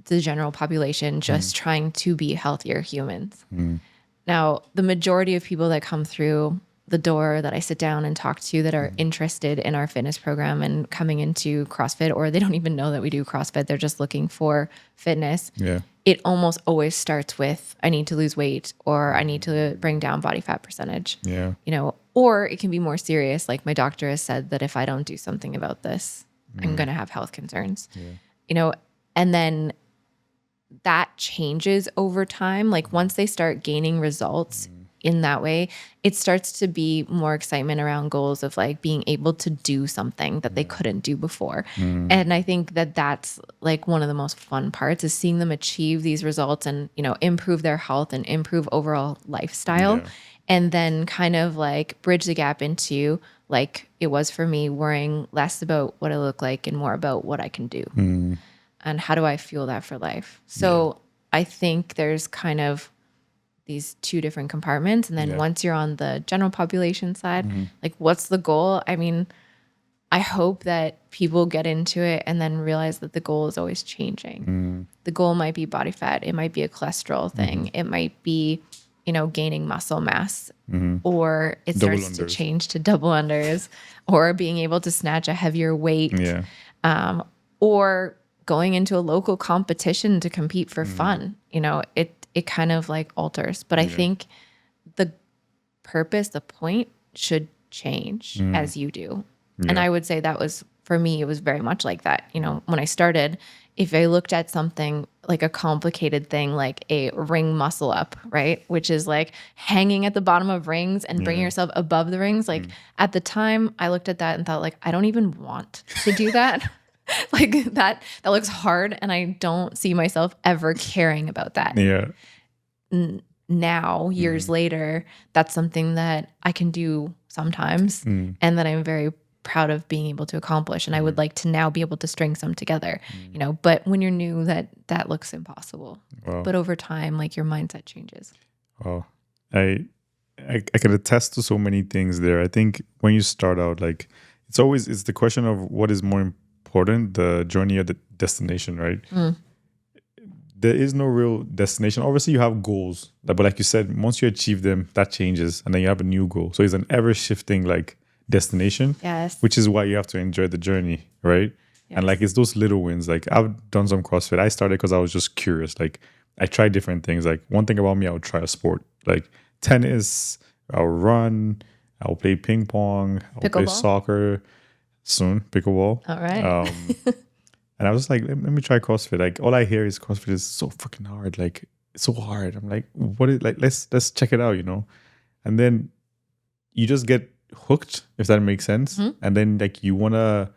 the general population just trying to be healthier humans. Now, the majority of people that come through the door that I sit down and talk to that are interested in our fitness program and coming into CrossFit, or they don't even know that we do CrossFit, they're just looking for fitness. Yeah. It almost always starts with, I need to lose weight, or I need to bring down body fat percentage. Yeah. Or it can be more serious. Like, my doctor has said that if I don't do something about this, I'm going to have health concerns. Yeah. And then that changes over time. Like, once they start gaining results in that way, it starts to be more excitement around goals of like being able to do something that they couldn't do before. And I think that that's like one of the most fun parts, is seeing them achieve these results and, improve their health and improve overall lifestyle. Yeah. And then kind of like bridge the gap into, like it was for me, worrying less about what I look like and more about what I can do. And how do I fuel that for life? So I think there's kind of these two different compartments. And then once you're on the general population side, like, what's the goal? I mean, I hope that people get into it and then realize that the goal is always changing. The goal might be body fat. It might be a cholesterol thing. It might be, gaining muscle mass, or it starts to change to double unders, or being able to snatch a heavier weight, or going into a local competition to compete for fun. It kind of like alters. But I think the purpose, the point should change as you do. And I would say that was, for me, it was very much like that. When I started, if I looked at something like a complicated thing, like a ring muscle up, right? Which is like hanging at the bottom of rings and bringing yourself above the rings. Like at the time I looked at that and thought, like, I don't even want to do that. Like that looks hard, and I don't see myself ever caring about that. Yeah. Now, years later, that's something that I can do sometimes, and that I'm very proud of being able to accomplish. And I would like to now be able to string some together, but when you're new, that looks impossible. Wow. But over time, like, your mindset changes. Wow. I can attest to so many things there. I think when you start out, like, it's the question of what is more important important, the journey or the destination, right? There is no real destination. Obviously, you have goals, but like you said, once you achieve them, that changes, and then you have a new goal. So it's an ever shifting like destination, Yes. which is why you have to enjoy the journey, right? Yes. And like it's those little wins. Like I've done some CrossFit. I started because I was just curious. Like I tried different things. Like one thing about me, I would try a sport, like tennis. I'll run. I'll play ping pong. I'll play Pickleball? soccer. Soon pickleball. All right. And I was like, let me try CrossFit. Like all I hear is CrossFit is so fucking hard. Like it's so hard. I'm like, what is like? Let's check it out, you know. And then you just get hooked, if that makes sense. And then like you want to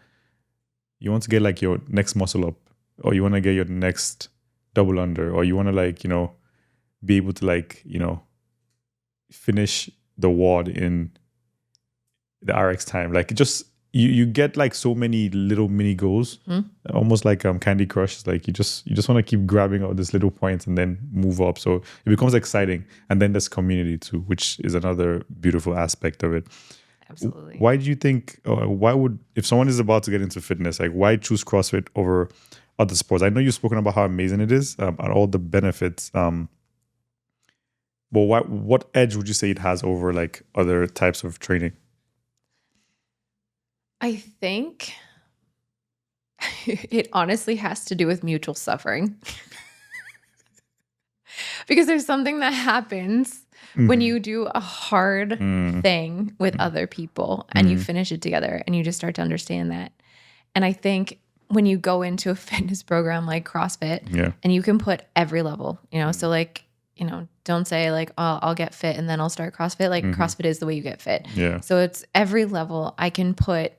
get like your next muscle up, or you want to get your next double under, or you want to like, you know, be able to like, you know, finish the WOD in the RX time. Like it just you get like so many little mini goals, almost like Candy Crush. It's like you just want to keep grabbing all these little points and then move up. So it becomes exciting. And then there's community too, which is another beautiful aspect of it. Absolutely. Why do you think, why would, if someone is about to get into fitness, like why choose CrossFit over other sports? I know you've spoken about how amazing it is and all the benefits. But what edge would you say it has over like other types of training? I think it honestly has to do with mutual suffering. Because there's something that happens when you do a hard thing with other people and you finish it together and you just start to understand that. And I think when you go into a fitness program like CrossFit and you can put every level, you know, so like, you know, don't say like, oh, I'll get fit and then I'll start CrossFit. Like CrossFit is the way you get fit. Yeah. So it's every level. I can put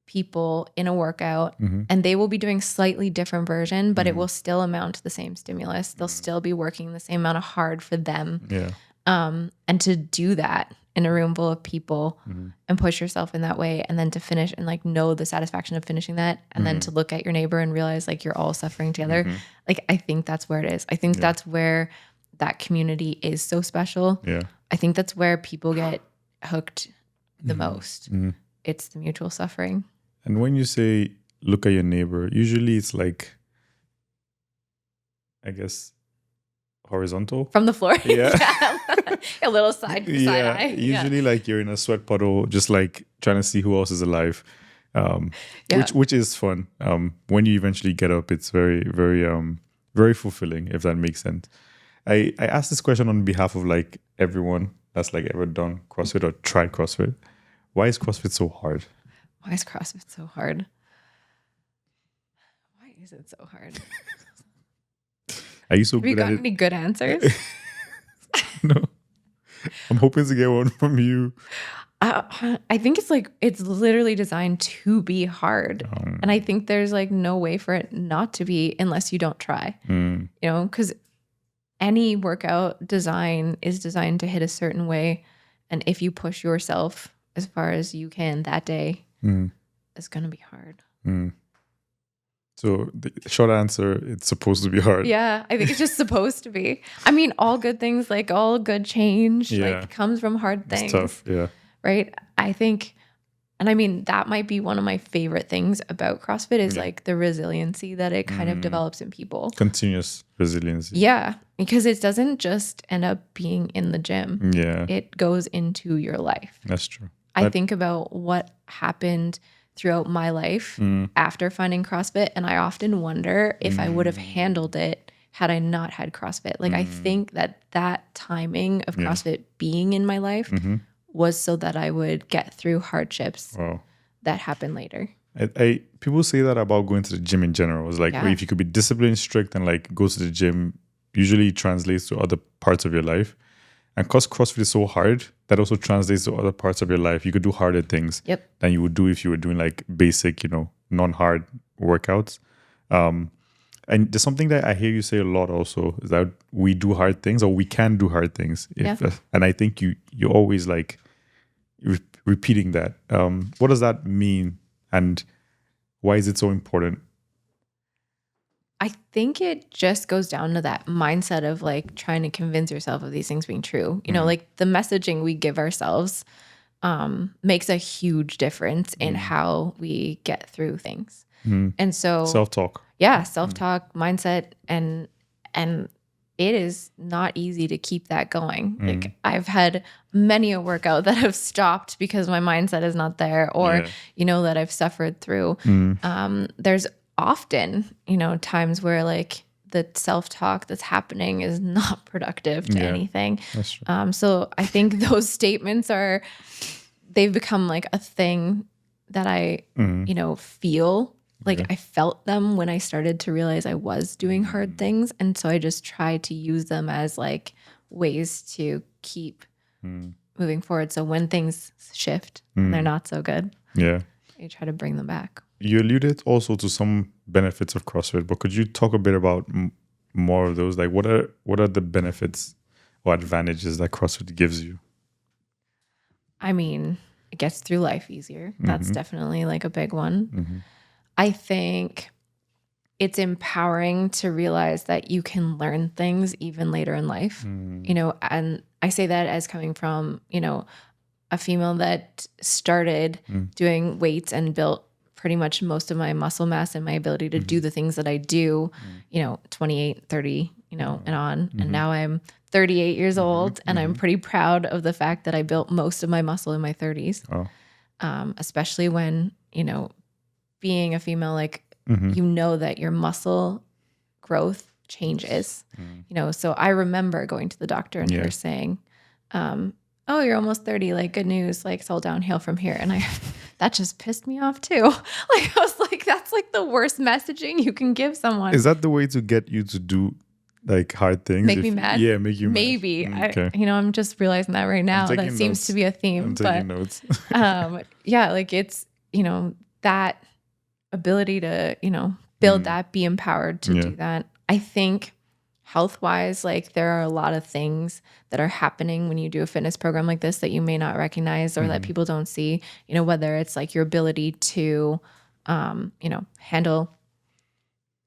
people in a workout and they will be doing slightly different version, but it will still amount to the same stimulus. They'll still be working the same amount of hard for them. Yeah. And to do that in a room full of people and push yourself in that way, and then to finish and like know the satisfaction of finishing that, and then to look at your neighbor and realize like you're all suffering together. Like I think that's where it is. I think that's where that community is so special. Yeah. I think that's where people get hooked the most. It's the mutual suffering. And when you say look at your neighbor, usually it's like, I guess, horizontal. From the floor? Yeah. A little side eye. Usually like you're in a sweat puddle, just like trying to see who else is alive. Which is fun. When you eventually get up, it's very, very, very fulfilling, if that makes sense. I asked this question on behalf of like everyone that's like ever done CrossFit or tried CrossFit. Why is CrossFit so hard? Why is CrossFit so hard? Why is it so hard? Are you so Have good you got at it? any good answers? No. I'm hoping to get one from you. I think it's literally designed to be hard. And I think there's like no way for it not to be unless you don't try. You know, because any workout design is designed to hit a certain way. And if you push yourself as far as you can that day, it's going to be hard. So the short answer, it's supposed to be hard. Yeah, I think it's just supposed to be. I mean, all good things, like all good change, like comes from hard things. It's tough, yeah. Right? I think, and I mean, that might be one of my favorite things about CrossFit is like the resiliency that it kind of develops in people. Continuous resiliency. Yeah, because it doesn't just end up being in the gym. Yeah. It goes into your life. That's true. I think about what happened throughout my life after finding CrossFit, and I often wonder if I would have handled it had I not had CrossFit. Like I think that timing of CrossFit being in my life was so that I would get through hardships that happen later. People say that about going to the gym in general. It's like if you could be disciplined, strict, and like go to the gym, usually translates to other parts of your life. And because CrossFit is so hard, that also translates to other parts of your life. You could do harder things than you would do if you were doing like basic, you know, non-hard workouts. And there's something that I hear you say a lot also, is that we do hard things, or we can do hard things. And I think you're always like repeating that. What does that mean? And why is it so important? I think it just goes down to that mindset of like trying to convince yourself of these things being true. You know, like the messaging we give ourselves makes a huge difference in how we get through things. And so Self-talk. yeah, self-talk, mindset, and it is not easy to keep that going. Like I've had many a workout that have stopped because my mindset is not there, or that I've suffered through. There's often times where like the self-talk that's happening is not productive to anything. That's true. So I think those statements they've become like a thing that I feel. Like I felt them when I started to realize I was doing hard things. And so I just try to use them as like ways to keep moving forward. So when things shift and they're not so good, I try to bring them back. You alluded also to some benefits of CrossFit, but could you talk a bit about more of those? Like what are the benefits or advantages that CrossFit gives you? I mean, it gets through life easier. That's definitely like a big one. I think it's empowering to realize that you can learn things even later in life, and I say that as coming from, a female that started doing weights and built pretty much most of my muscle mass and my ability to do the things that I do, 28, 30, and on. And now I'm 38 years old and I'm pretty proud of the fact that I built most of my muscle in my 30s, especially when, being a female, like, that your muscle growth changes, so I remember going to the doctor and her saying, oh, you're almost 30. Like, good news. Like, it's all downhill from here. And that just pissed me off too. Like, I was like, that's like the worst messaging you can give someone. Is that the way to get you to do like hard things? Make me mad? Yeah, make you Maybe. mad. Okay. I'm just realizing that right now. That seems to be a theme. I'm taking notes. Like it's, that ability to, build that, be empowered to do that. I think health-wise, like there are a lot of things that are happening when you do a fitness program like this that you may not recognize or that people don't see, whether it's like your ability to, handle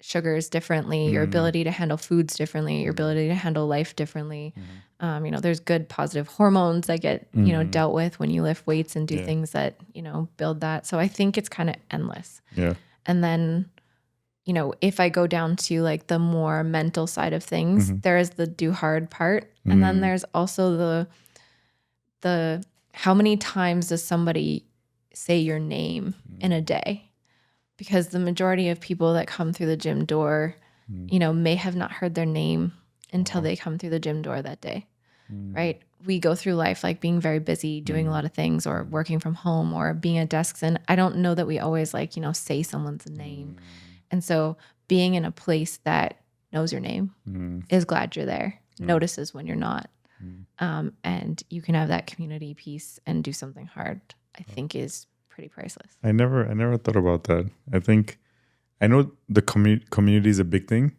sugars differently, your ability to handle foods differently, your ability to handle life differently. There's good positive hormones that get, dealt with when you lift weights and do things that, build that. So I think it's kind of endless. Yeah. And then, if I go down to like the more mental side of things, there is the do hard part. And then there's also the how many times does somebody say your name in a day? Because the majority of people that come through the gym door, may have not heard their name until they come through the gym door that day, right? We go through life like being very busy, doing a lot of things or working from home or being at desks. And I don't know that we always like, say someone's name. And so being in a place that knows your name, is glad you're there, notices when you're not, and you can have that community piece and do something hard, I think is pretty priceless. I never thought about that. I know the community is a big thing,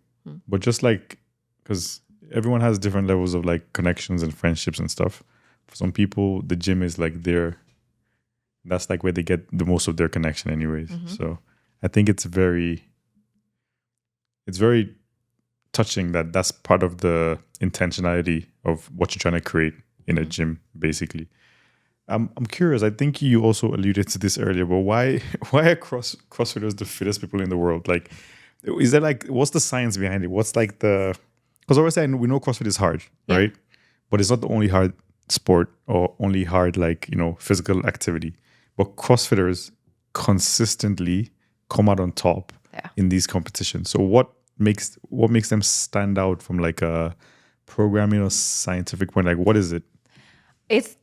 but just like, because everyone has different levels of like connections and friendships and stuff. For some people, the gym is like that's like where they get the most of their connection anyways. So I think it's very touching that that's part of the intentionality of what you're trying to create in a gym, basically. I'm curious. I think you also alluded to this earlier, but why are CrossFitters the fittest people in the world? Like, is there like, what's the science behind it? What's like because obviously we know CrossFit is hard, right? But it's not the only hard sport or only hard like, physical activity. But CrossFitters consistently come out on top in these competitions. So what makes them stand out from like a programming or scientific point? Like, what is it? It's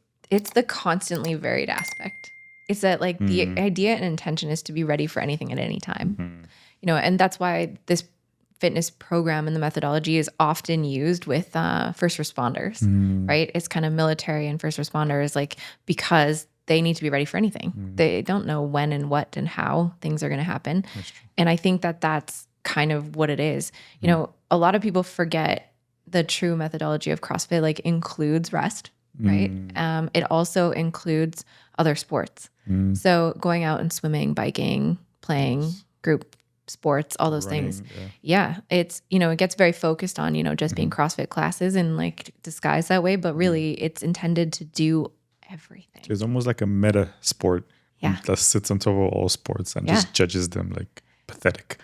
the constantly varied aspect. It's that like the idea and intention is to be ready for anything at any time, and that's why this fitness program and the methodology is often used with first responders, right? It's kind of military and first responders, like, because they need to be ready for anything. They don't know when and what and how things are going to happen. And I think that that's kind of what it is. A lot of people forget the true methodology of CrossFit like includes rest, right? It also includes other sports. So going out and swimming, biking, playing, group sports, all those things. It's, it gets very focused on, just being CrossFit classes and like disguised that way, but really it's intended to do everything. It's almost like a meta sport that sits on top of all sports and just judges them like. pathetic.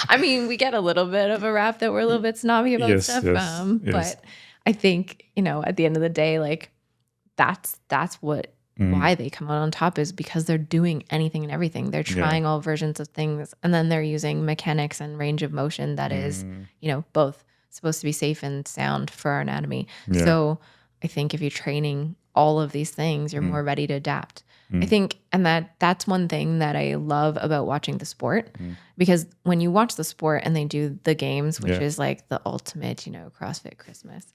I mean, we get a little bit of a rap that we're a little bit snobby about stuff. Yes. But I think, at the end of the day, like that's what why they come out on top is because they're doing anything and everything. They're trying all versions of things, and then they're using mechanics and range of motion that is, both supposed to be safe and sound for our anatomy. Yeah. So I think if you're training all of these things, you're more ready to adapt. I think, and that's one thing that I love about watching the sport, because when you watch the sport and they do the games, which is like the ultimate, CrossFit Christmas.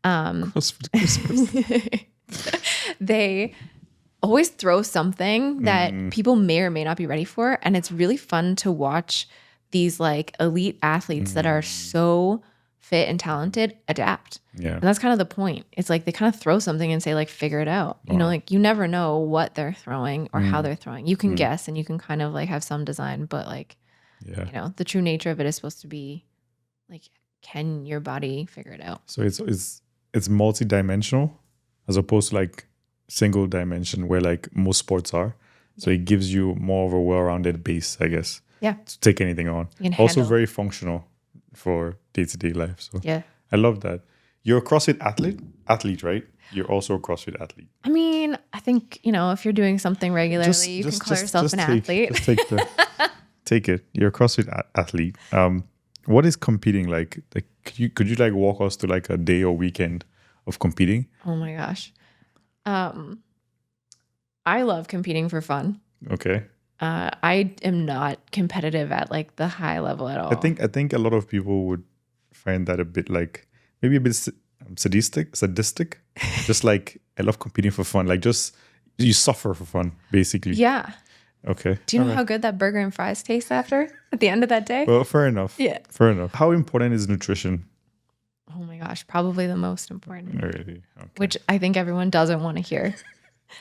CrossFit Christmas. They always throw something that people may or may not be ready for. And it's really fun to watch these like elite athletes that are so fit and talented adapt. Yeah. And that's kind of the point. It's like they kind of throw something and say like, figure it out. Like you never know what they're throwing or how they're throwing. You can guess and you can kind of like have some design, but like, the true nature of it is supposed to be like, can your body figure it out? So it's multi-dimensional as opposed to like single dimension where like most sports are. So it gives you more of a well-rounded base, I guess. Yeah. To take anything on. Also very functional for day-to-day life. So yeah, I love that. You're a CrossFit athlete, right? You're also a CrossFit athlete. I mean, I think, if you're doing something regularly, you can call yourself an athlete. Just take it. You're a CrossFit athlete. What is competing like? Like, could you like walk us to like a day or weekend of competing? Oh my gosh. I love competing for fun. Okay. I am not competitive at like the high level at all. I think a lot of people would find that a bit like maybe a bit sadistic. Just like I love competing for fun. Like just you suffer for fun, basically. Yeah. Okay. Do you know how good that burger and fries taste after at the end of that day? Well, fair enough. Yeah. Fair enough. How important is nutrition? Oh my gosh, probably the most important. Really? Okay. Which I think everyone doesn't want to hear.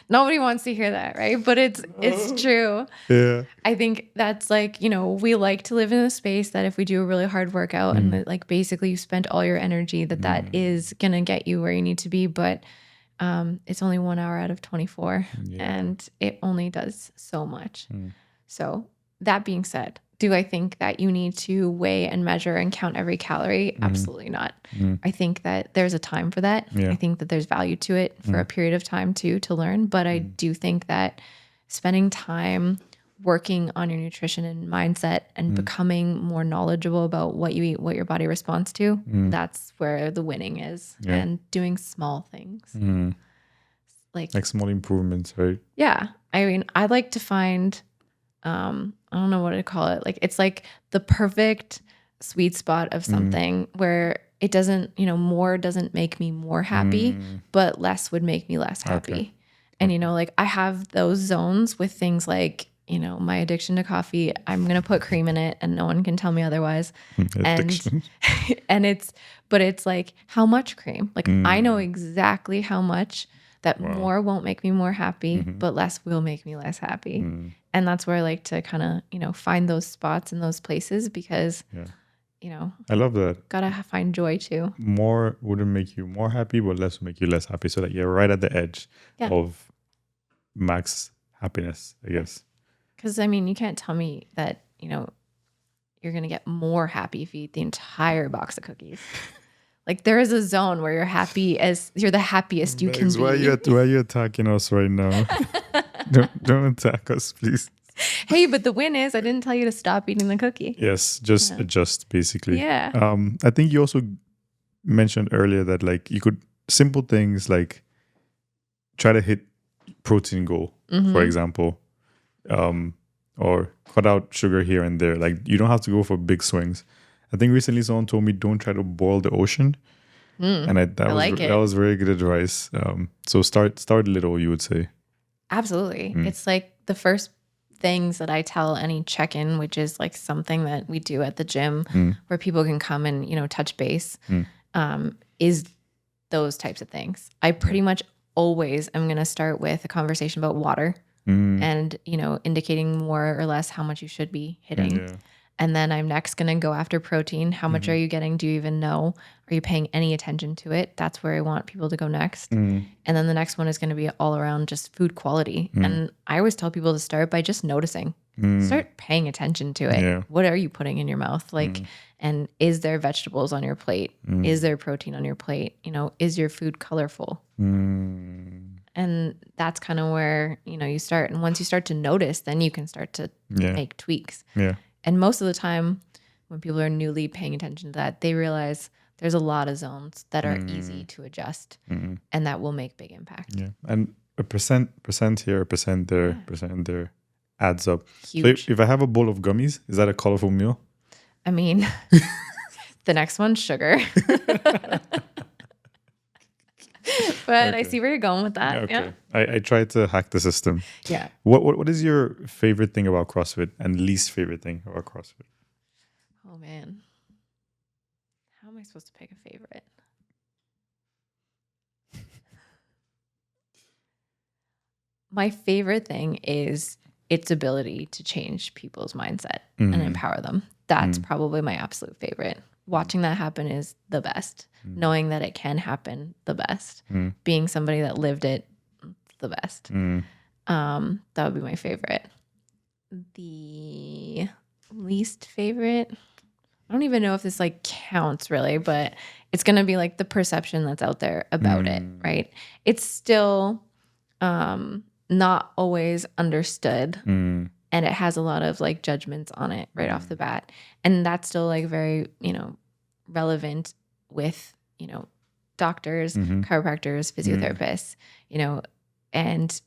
Nobody wants to hear that, right? But it's true. Yeah. I think that's like, we like to live in a space that if we do a really hard workout and that, like basically you spent all your energy that is going to get you where you need to be. But it's only 1 hour out of 24 and it only does so much. So that being said, do I think that you need to weigh and measure and count every calorie? Absolutely not. I think that there's a time for that. Yeah. I think that there's value to it for a period of time too, to learn. But I do think that spending time working on your nutrition and mindset and becoming more knowledgeable about what you eat, what your body responds to, that's where the winning is. Yeah. And doing small things. Like small improvements, right? Yeah. I mean, I like to find... I don't know what to call it. Like, it's like the perfect sweet spot of something where it doesn't, more doesn't make me more happy, but less would make me less happy. Okay. And, like I have those zones with things like, my addiction to coffee, I'm going to put cream in it and no one can tell me otherwise. Addiction. And it's like, how much cream? Like I know exactly how much that more won't make me more happy, but less will make me less happy. And that's where I like to kind of, find those spots in those places because, I love that. Gotta find joy too. More wouldn't make you more happy, but less will make you less happy. So that you're right at the edge of max happiness, I guess. Because, I mean, you can't tell me that, you're going to get more happy if you eat the entire box of cookies. Like there is a zone where you're the happiest you can be. Why are you attacking us right now? don't attack us, please. Hey, but the win is I didn't tell you to stop eating the cookie. Yes, just adjust basically. Yeah. I think you also mentioned earlier that like you could simple things like try to hit protein goal, for example, or cut out sugar here and there. Like you don't have to go for big swings. I think recently someone told me don't try to boil the ocean, and that was very good advice. So start little, you would say. Absolutely, it's like the first things that I tell any check-in, which is like something that we do at the gym where people can come and touch base, is those types of things. I pretty much always am going to start with a conversation about water and indicating more or less how much you should be hitting. Yeah. And then I'm next going to go after protein. How much are you getting? Do you even know? Are you paying any attention to it? That's where I want people to go next. And then the next one is going to be all around just food quality. And I always tell people to start by just noticing. Start paying attention to it. Yeah. What are you putting in your mouth? Like, and is there vegetables on your plate? Is there protein on your plate? You know, is your food colorful? And that's kind of where, you know, you start. And once you start to notice, then you can start to make tweaks. Yeah. And most of the time when people are newly paying attention to that, they realize there's a lot of zones that are easy to adjust and that will make big impact. Yeah. And a percent here, a percent there adds up. Huge. So if I have a bowl of gummies, is that a colorful meal? I mean, the next one's sugar. But I see where you're going with that. Okay. Yeah. I tried to hack the system. Yeah. What is your favorite thing about CrossFit and least favorite thing about CrossFit? Oh man. How am I supposed to pick a favorite? My favorite thing is its ability to change people's mindset and empower them. That's probably my absolute favorite. Watching that happen is the best. Knowing that it can happen, the best. Being somebody that lived it, the best. That would be my favorite. The least favorite, I don't even know if this like counts really, but it's going to be like the perception that's out there about it, right? It's still not always understood. And it has a lot of like judgments on it right off the bat. And that's still like very, you know, relevant with, you know, doctors, chiropractors, physiotherapists, you know, and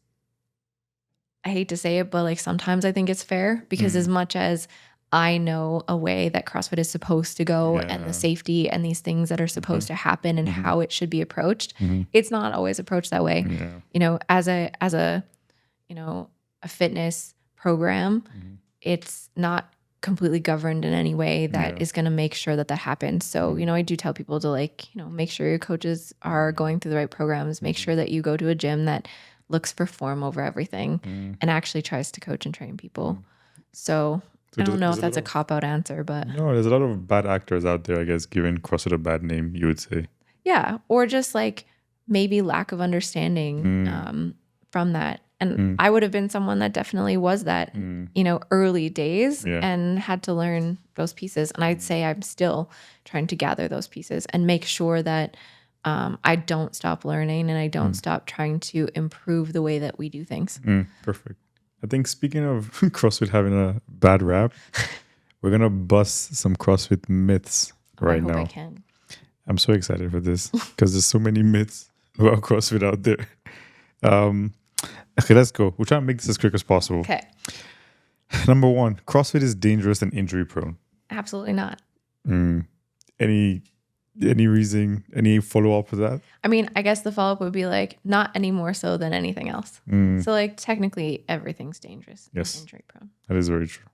I hate to say it, but like sometimes I think it's fair because as much as I know a way that CrossFit is supposed to go and the safety and these things that are supposed to happen and how it should be approached, it's not always approached that way. You know, as a, you know, a fitness program, it's not completely governed in any way that is going to make sure that that happens. So, you know, I do tell people to like, you know, make sure your coaches are going through the right programs, make sure that you go to a gym that looks for form over everything and actually tries to coach and train people. So I don't know if that's a cop-out answer, but... No, there's a lot of bad actors out there, I guess, giving CrossFit a bad name, you would say. Yeah, or just like maybe lack of understanding from that. And I would have been someone that definitely was that, you know, early days and had to learn those pieces. And I'd say I'm still trying to gather those pieces and make sure that I don't stop learning and I don't stop trying to improve the way that we do things. Perfect. I think speaking of CrossFit having a bad rap, we're going to bust some CrossFit myths right now. I can. I'm so excited for this because there's so many myths about CrossFit out there. Okay, let's go. We'll try and make this as quick as possible. Okay. Number 1, CrossFit is dangerous and injury prone. Absolutely not. Any reason, any follow-up to that? I mean, I guess the follow-up would be like, not any more so than anything else. So like technically everything's dangerous and injury prone. That is very true.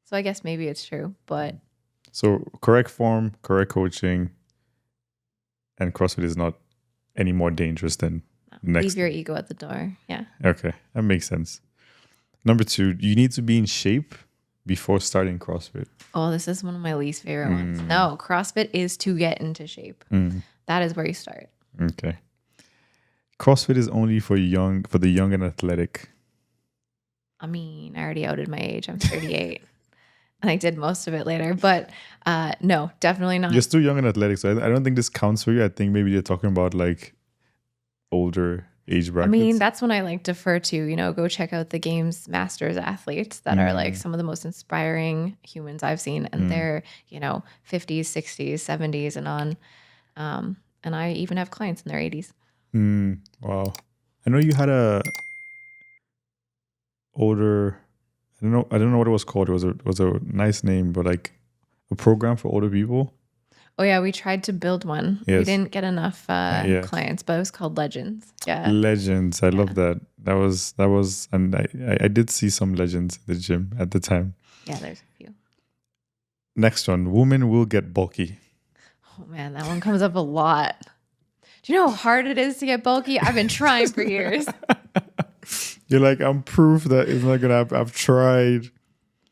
So I guess maybe it's true, but... So correct form, correct coaching, and CrossFit is not any more dangerous than next. Leave your ego at the door. Yeah. Okay, that makes sense. Number 2, you need to be in shape before starting CrossFit. Oh, this is one of my least favorite ones. No, CrossFit is to get into shape. That is where you start. Okay. CrossFit is only for the young and athletic. I mean, I already outed my age. I'm 38. And I did most of it later. But no, definitely not. You're still young and athletic, so I don't think this counts for you. I think maybe they're talking about like older age brackets. I mean, that's when I like defer to, you know, go check out the Games Masters athletes that are like some of the most inspiring humans I've seen. And they're, you know, 50s, 60s, 70s and on. And I even have clients in their 80s. Wow. I know you had a older, I don't know what it was called. It was a nice name, but like a program for older people. Oh yeah, we tried to build one. Yes. We didn't get enough clients, but it was called Legends. Yeah, Legends. I love that. That was, and I did see some legends in the gym at the time. Yeah, there's a few. Next one, women will get bulky. Oh man, that one comes up a lot. Do you know how hard it is to get bulky? I've been trying for years. You're like, I'm proof that it's not gonna happen. I've tried.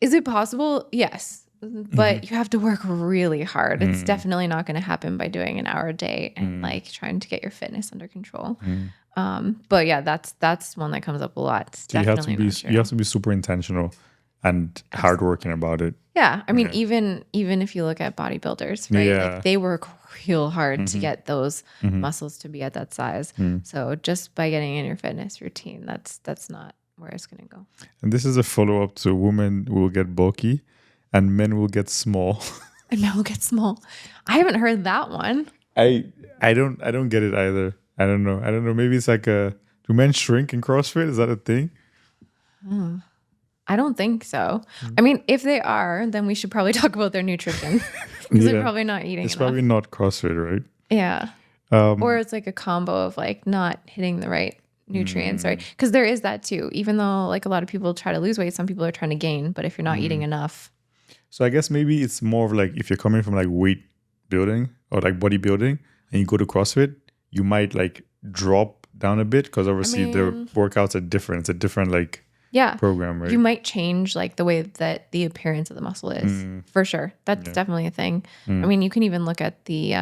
Is it possible? Yes. But you have to work really hard. It's definitely not going to happen by doing an hour a day and like trying to get your fitness under control. But yeah, that's one that comes up a lot. It's so you have to be super intentional. and hardworking about it. Yeah. I mean, even if you look at bodybuilders, right? Yeah. Like they work real hard to get those muscles to be at that size. So just by getting in your fitness routine, that's not where it's going to go. And this is a follow-up to women will get bulky and men will get small. And men will get small. I haven't heard that one. I don't get it either. I don't know. Maybe it's like do men shrink in CrossFit? Is that a thing? I don't think so. I mean, if they are, then we should probably talk about their nutrition because they're probably not eating It's enough. probably not CrossFit, right? Yeah. Or it's like a combo of like not hitting the right nutrients, right? Because there is that too. Even though like a lot of people try to lose weight, some people are trying to gain. But if you're not eating enough. So I guess maybe it's more of like if you're coming from like weight building or like bodybuilding and you go to CrossFit, you might like drop down a bit because obviously the workouts are different. It's a different like program, right? You might change like the way that the appearance of the muscle is for sure. That's definitely a thing. I mean, you can even look at the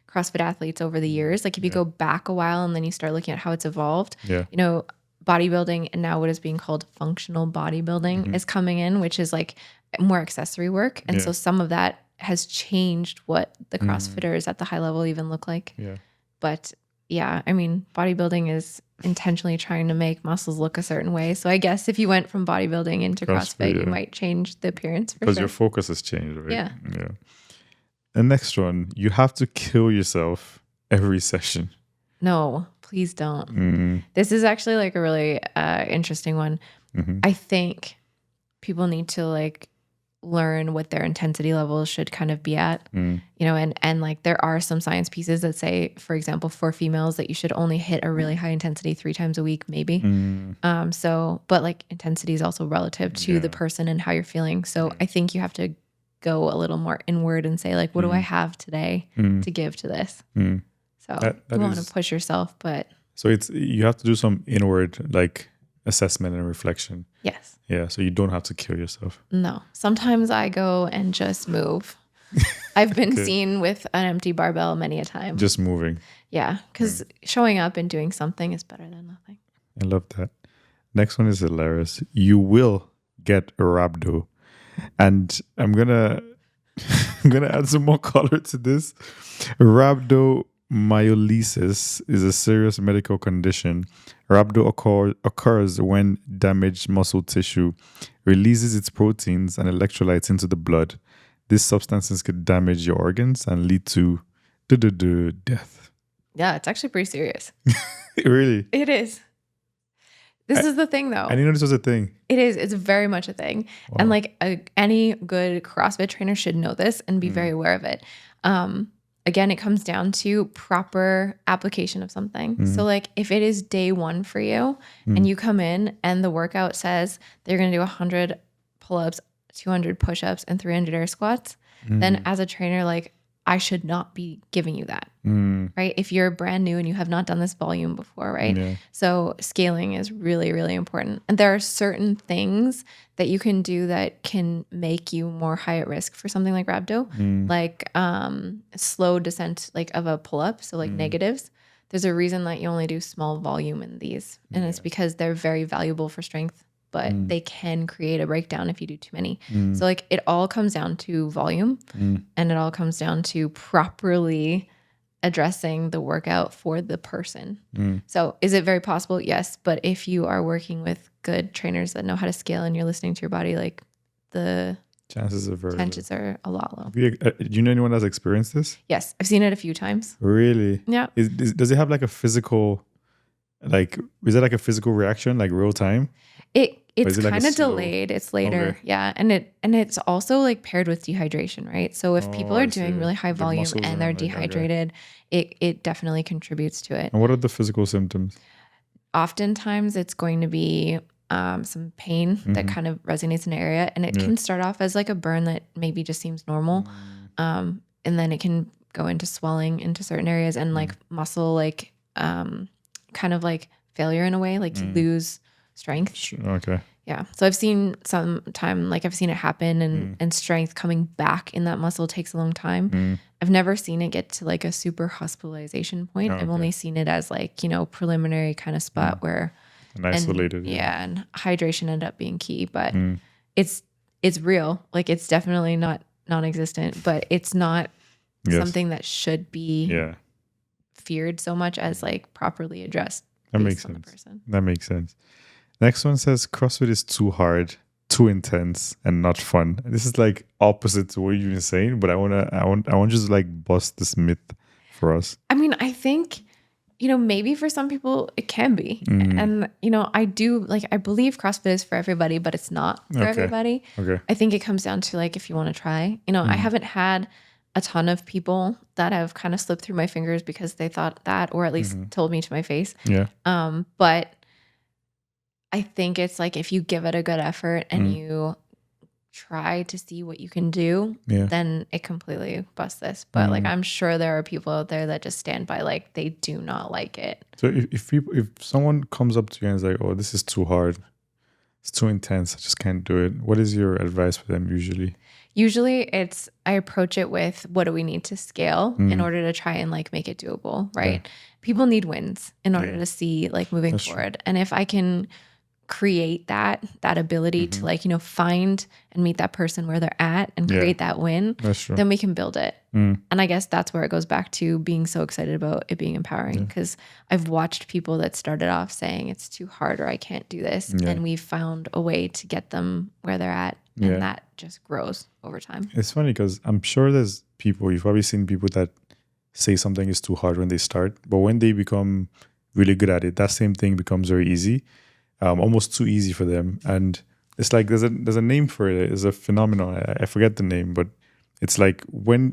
CrossFit athletes over the years. Like if you go back a while and then you start looking at how it's evolved, you know, bodybuilding and now what is being called functional bodybuilding is coming in, which is like more accessory work. And so some of that has changed what the CrossFitters at the high level even look like. Yeah. But yeah, I mean, bodybuilding is intentionally trying to make muscles look a certain way. So I guess if you went from bodybuilding into CrossFit, you might change the appearance for sure. Because your focus has changed, right? Yeah. The next one, you have to kill yourself every session. No, please don't. This is actually like a really interesting one. I think people need to like learn what their intensity levels should kind of be at, you know, and like there are some science pieces that say, for example, for females that you should only hit a really high intensity 3 times a week, maybe. So, but like intensity is also relative to the person and how you're feeling. So I think you have to go a little more inward and say like, what do I have today to give to this? So you want to push yourself, but. So you have to do some inward like assessment and reflection. Yes. Yeah. So you don't have to kill yourself. No. Sometimes I go and just move. I've been seen with an empty barbell many a time. Just moving. Yeah. Because showing up and doing something is better than nothing. I love that. Next one is hilarious. You will get a rhabdo. And I'm gonna add some more color to this. Rhabdomyolysis is a serious medical condition. Rhabdo occurs when damaged muscle tissue releases its proteins and electrolytes into the blood. These substances could damage your organs and lead to death. Yeah, it's actually pretty serious. Really? It is. This is the thing, though. I didn't know this was a thing. It is. It's very much a thing. Wow. And like any good CrossFit trainer should know this and be very aware of it. Again, it comes down to proper application of something. So like if it is day one for you and you come in and the workout says they're going to do 100 pull-ups, 200 push-ups, and 300 air squats, then as a trainer, like I should not be giving you that, right? If you're brand new and you have not done this volume before, right? Yeah. So scaling is really, really important. And there are certain things that you can do that can make you more high at risk for something like rhabdo, like slow descent like of a pull-up, so like negatives. There's a reason that you only do small volume in these, and it's because they're very valuable for strength, but they can create a breakdown if you do too many. So like it all comes down to volume and it all comes down to properly addressing the workout for the person. So is it very possible? Yes. But if you are working with good trainers that know how to scale and you're listening to your body, like the chances are a lot low. Do you know anyone that's experienced this? Yes. I've seen it a few times. Really? Yeah. Does it have like a physical, like, is it like a physical reaction, like real time? It's kind of delayed. It's later. Okay. Yeah. And it's also like paired with dehydration, right? So if people are doing really high volume and they're dehydrated, it definitely contributes to it. And what are the physical symptoms? Oftentimes it's going to be some pain that kind of resonates in an area. And it can start off as like a burn that maybe just seems normal. And then it can go into swelling into certain areas and like muscle, like kind of like failure in a way, like you lose strength. Okay. Yeah. So I've seen I've seen it happen and strength coming back in that muscle takes a long time. I've never seen it get to like a super hospitalization point. I've only seen it as like, preliminary kind of spot where and isolated. And hydration ended up being key, but it's real. Like it's definitely not non-existent, but it's not something that should be feared so much as like properly addressed. That makes sense. That makes sense. Next one says CrossFit is too hard, too intense, and not fun. This is like opposite to what you've been saying, but I want you to like bust this myth for us. I mean, I think, maybe for some people it can be. And, I believe CrossFit is for everybody, but it's not for everybody. Okay. I think it comes down to like, if you want to try, I haven't had a ton of people that have kind of slipped through my fingers because they thought that, or at least told me to my face. Yeah. But I think it's like, if you give it a good effort and you try to see what you can do, then it completely busts this. But like, I'm sure there are people out there that just stand by, like, they do not like it. So if someone comes up to you and is like, oh, this is too hard, it's too intense, I just can't do it, what is your advice for them usually? Usually I approach it with, what do we need to scale in order to try and like make it doable, right? Yeah. People need wins in order to see like moving forward. True. And if I can create that ability to like, find and meet that person where they're at and create that win, then we can build it. And I guess that's where it goes back to being so excited about it being empowering, because I've watched people that started off saying it's too hard or I can't do this. And we've found a way to get them where they're at. And that just grows over time. It's funny because I'm sure there's people, you've probably seen people that say something is too hard when they start, but when they become really good at it, that same thing becomes very easy. Almost too easy for them. And it's like there's a name for it. It's a phenomenon. I forget the name, but it's like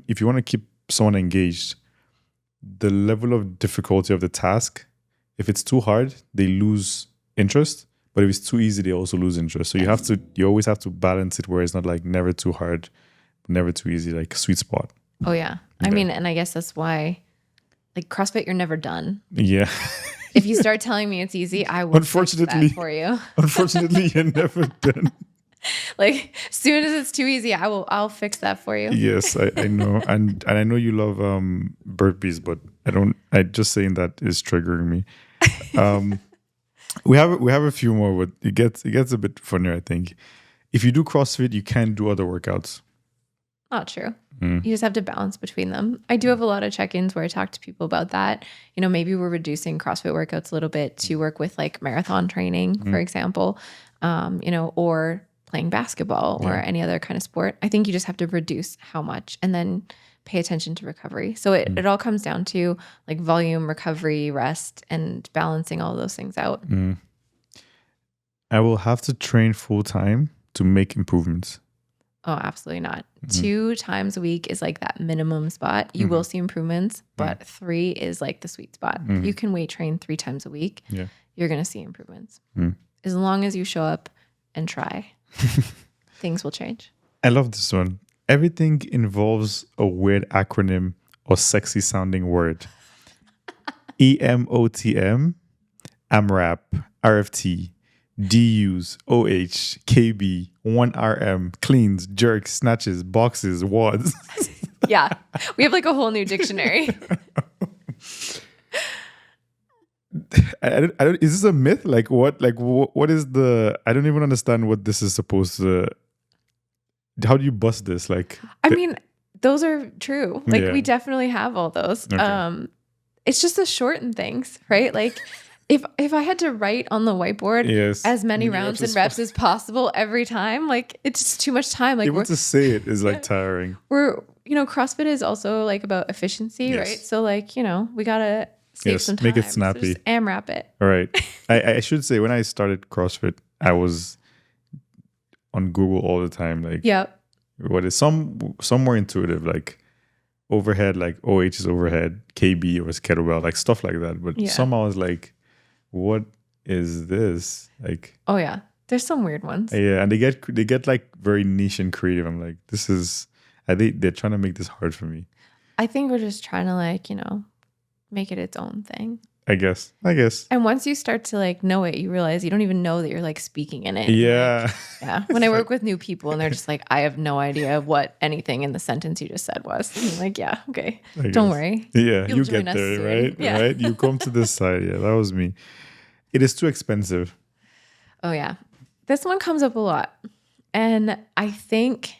if you want to keep someone engaged, the level of difficulty of the task, if it's too hard, they lose interest. But if it's too easy, they also lose interest. So you always have to balance it where it's not like never too hard, never too easy, like sweet spot. Oh yeah. I mean, and I guess that's why, like CrossFit, you're never done. Yeah. If you start telling me it's easy, I will fix that for you. Unfortunately, you're never done. Like, as soon as it's too easy, I'll fix that for you. Yes, I know. And I know you love burpees, but I just saying that is triggering me. We have a few more, but it gets a bit funnier, I think. If you do CrossFit, you can't do other workouts. Not true. You just have to balance between them. I do have a lot of check-ins where I talk to people about that. Maybe we're reducing CrossFit workouts a little bit to work with like marathon training, for example, or playing basketball or any other kind of sport. I think you just have to reduce how much and then pay attention to recovery. So it all comes down to like volume, recovery, rest, and balancing all of those things out. I will have to train full time to make improvements. Oh, absolutely not. 2 times a week is like that minimum spot. You will see improvements, but 3 is like the sweet spot. If you can weight train 3 times a week, you're going to see improvements. As long as you show up and try, things will change. I love this one. Everything involves a weird acronym or sexy sounding word. EMOTM, AMRAP, RFT, DUs, OH, KB, 1RM, cleans, jerks, snatches, boxes, wads. Yeah. We have like a whole new dictionary. I don't, is this a myth? Like what is I don't even understand what this is supposed to, how do you bust this? Like, I mean, those are true. Like we definitely have all those. Okay. It's just the shortened things, right? Like if I had to write on the whiteboard as many rounds and reps as possible every time, like it's just too much time. Like even to say it is like tiring. CrossFit is also like about efficiency, right? So like, we gotta save some time. Make it snappy. So just AMRAP it. All right. I should say when I started CrossFit, I was on Google all the time. Like, what is some more intuitive, like overhead, like OH is overhead, KB was kettlebell, like stuff like that. But somehow I was like, what is this? Like, oh yeah, there's some weird ones. Yeah, and they get like very niche and creative. I'm like, this is, they're trying to make this hard for me. I think we're just trying to like, make it its own thing. I guess. And once you start to like know it, you realize you don't even know that you're like speaking in it. Yeah. Like, when I work with new people and they're just like, I have no idea what anything in the sentence you just said was. And I'm like, yeah, okay. Don't worry. Yeah, you get there, right? Yeah. Right? You come to this side. Yeah, that was me. It is too expensive. Oh yeah. This one comes up a lot. And I think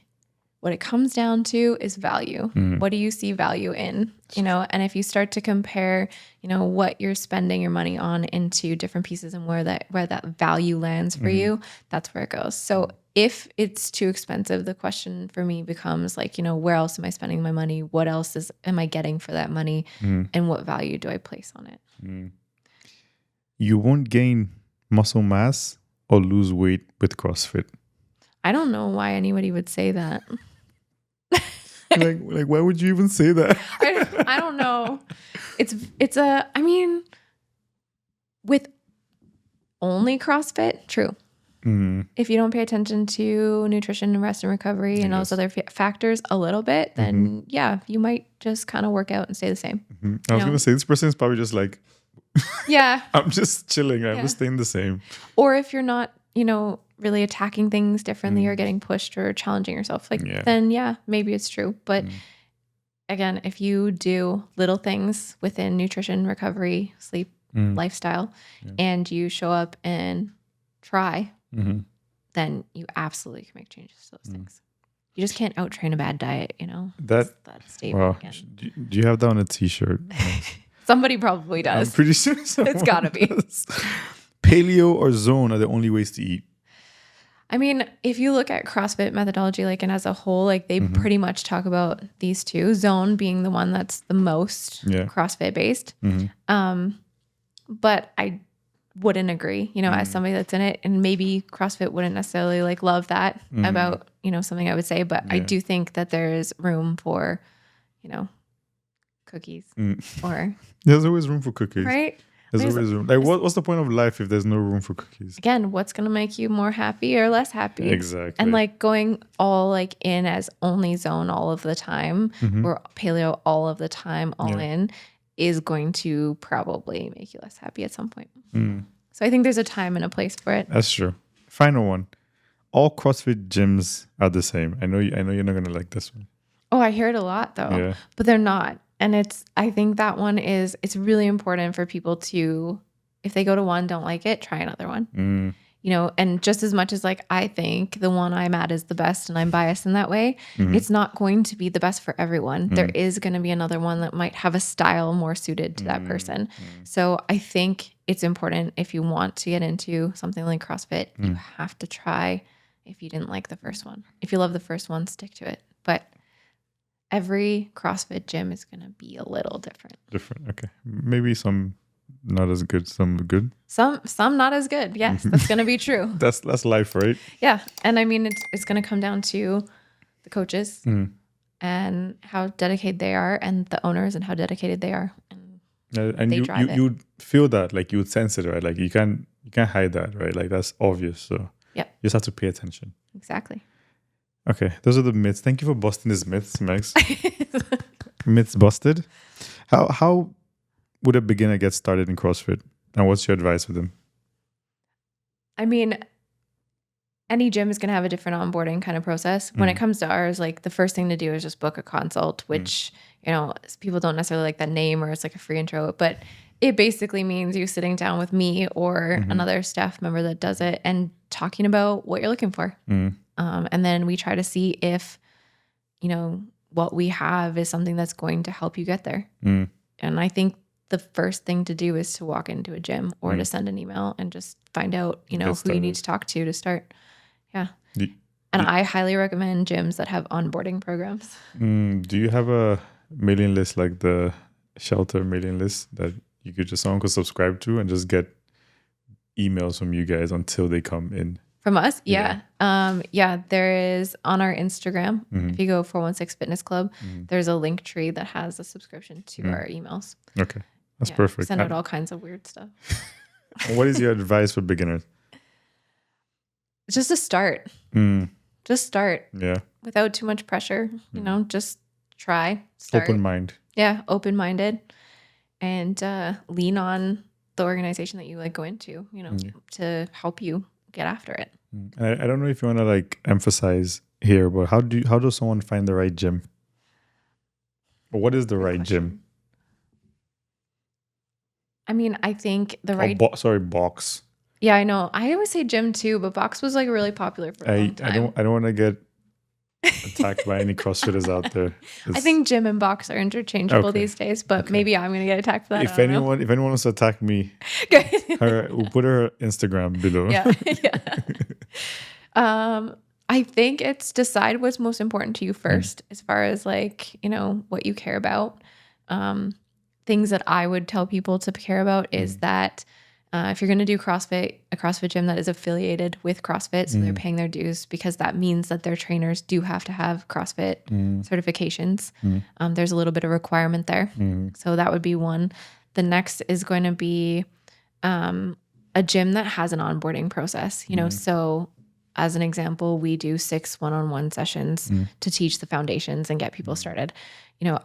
what it comes down to is value. What do you see value in? And if you start to compare, what you're spending your money on into different pieces and where that value lands for you, that's where it goes. So if it's too expensive, the question for me becomes like, where else am I spending my money? What else am I getting for that money? And what value do I place on it? You won't gain muscle mass or lose weight with CrossFit. I don't know why anybody would say that. like why would you even say that? I don't know. With only CrossFit, true. If you don't pay attention to nutrition and rest and recovery and those other factors a little bit, then you might just kind of work out and stay the same. I was going to say, this person is probably just like, yeah, I'm just chilling. I'm just staying the same. Or if you're not, really attacking things differently or getting pushed or challenging yourself, then maybe it's true. But again, if you do little things within nutrition, recovery, sleep, lifestyle, and you show up and try, then you absolutely can make changes to those things. You just can't out-train a bad diet, That statement. Wow. Do you have that on a t-shirt? Somebody probably does. I'm pretty sure it's gotta be. Paleo or zone are the only ways to eat. I mean, if you look at CrossFit methodology, and as a whole, they pretty much talk about these two, zone being the one that's the most CrossFit based. But I wouldn't agree, as somebody that's in it, and maybe CrossFit wouldn't necessarily love that about, something I would say, but I do think that there is room for, cookies or. There's always room for cookies. Right? There's always room. What's the point of life if there's no room for cookies? Again, what's going to make you more happy or less happy? Exactly. And going all in as only zone all of the time or paleo all of the time, all in, is going to probably make you less happy at some point. So I think there's a time and a place for it. That's true. Final one. All CrossFit gyms are the same. I know you're not going to like this one. Oh, I hear it a lot though, but they're not. And I think that one it's really important for people to, if they go to one, don't like it, try another one. And just as much as I think the one I'm at is the best and I'm biased in that way, it's not going to be the best for everyone. There is going to be another one that might have a style more suited to that person. So I think it's important, if you want to get into something like CrossFit, you have to try if you didn't like the first one. If you love the first one, stick to it. But every CrossFit gym is going to be a little different. Okay. Maybe some not as good, some good. Some not as good. Yes, that's going to be true. That's life, right? Yeah. And I mean, it's going to come down to the coaches and how dedicated they are, and the owners and how dedicated they are. And you feel that, you would sense it, right? You can't hide that, right? That's obvious. So you just have to pay attention. Exactly. Okay, those are the myths. Thank you for busting these myths, Megs. Myths busted. How would a beginner get started in CrossFit? And what's your advice for them? I mean, any gym is going to have a different onboarding kind of process. When it comes to ours, the first thing to do is just book a consult, which, people don't necessarily like that name, or it's a free intro, but it basically means you sitting down with me or another staff member that does it and talking about what you're looking for. And then we try to see if, what we have is something that's going to help you get there. And I think the first thing to do is to walk into a gym or to send an email and just find out, who you need to talk to start. Yeah. And I highly recommend gyms that have onboarding programs. Do you have a mailing list like the shelter mailing list that someone could subscribe to and just get emails from you guys until they come in? From us? Yeah. There is on our Instagram. If you go 416 Fitness Club, there's a link tree that has a subscription to our emails. Okay. That's perfect. Send out all kinds of weird stuff. What is your advice for beginners? Just to start. Just start. Yeah. Without too much pressure. Just try. Start. Open mind. Yeah. Open-minded. And lean on the organization that you go into, to help you get after it. I don't know if you want to emphasize here, but how does someone find the right gym? Or what is the right gym? I mean, I think the right box. Yeah, I know. I always say gym too, but box was like really popular for a long time. I don't want to get attacked by any CrossFitters out there. I think gym and box are interchangeable these days, but maybe I'm gonna get attacked for that. If anyone wants to attack me, we'll put her Instagram below. Yeah. I think it's decide what's most important to you first, as far as like, what you care about. Things that I would tell people to care about is that if you're going to do CrossFit, a CrossFit gym that is affiliated with CrossFit, so they're paying their dues, because that means that their trainers do have to have CrossFit certifications. There's a little bit of requirement there. So that would be one. The next is going to be a gym that has an onboarding process, so as an example, we do 6 one-on-one sessions to teach the foundations and get people started.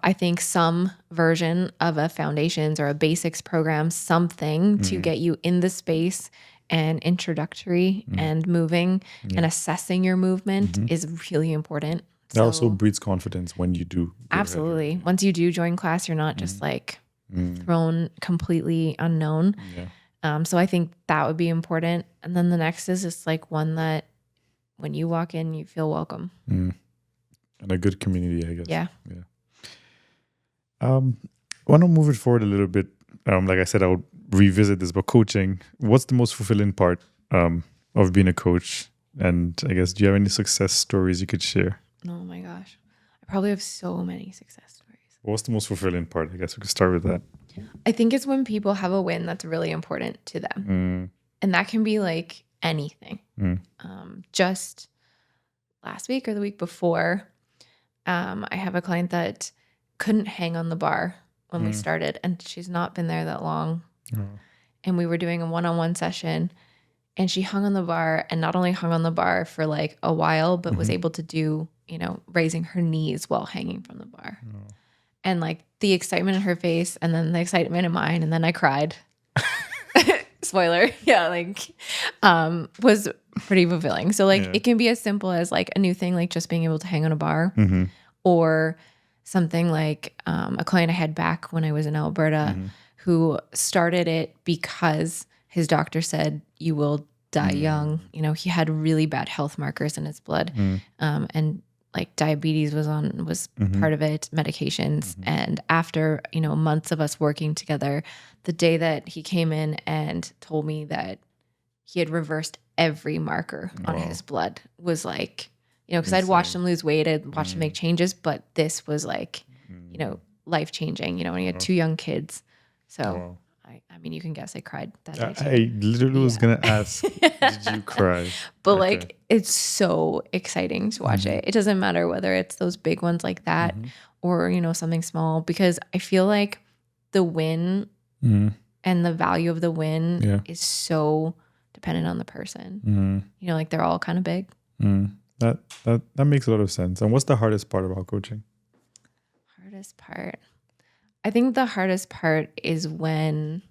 I think some version of a foundations or a basics program, something to get you in the space and introductory and moving and assessing your movement is really important. That also breeds confidence when you do. Absolutely. Once you do join class, you're not just like thrown completely unknown. So I think that would be important. And then the next is just like one that when you walk in, you feel welcome. And a good community, I guess. Yeah. I want to move it forward a little bit. Like I said, I'll revisit this, but coaching, what's the most fulfilling part of being a coach? And I guess, do you have any success stories you could share? Oh my gosh. I probably have so many success stories. What's the most fulfilling part? I guess we could start with that. I think it's when people have a win that's really important to them. And that can be like anything. Just last week or the week before, I have a client that couldn't hang on the bar when we started, and she's not been there that long. And we were doing a one-on-one session, and she hung on the bar, and not only hung on the bar for like a while, but was able to do, raising her knees while hanging from the bar. And like the excitement in her face, and then the excitement in mine, and then I cried. Spoiler. Yeah, like was pretty fulfilling. So like it can be as simple as like a new thing, like just being able to hang on a bar, or something like a client I had back when I was in Alberta who started it because his doctor said you will die young. He had really bad health markers in his blood, and like diabetes was part of it, medications. And after, months of us working together, the day that he came in and told me that he had reversed every marker on his blood was like, because I'd watched him lose weight, I'd watched him make changes, but this was like, life changing, when he had 2 young kids. So I mean, you can guess I cried that day too. I literally was going to ask, did you cry? But like, it's so exciting to watch it. It doesn't matter whether it's those big ones like that or, something small, because I feel like the win and the value of the win is so dependent on the person. Like they're all kind of big. That makes a lot of sense. And what's the hardest part about coaching? Hardest part? I think the hardest part is when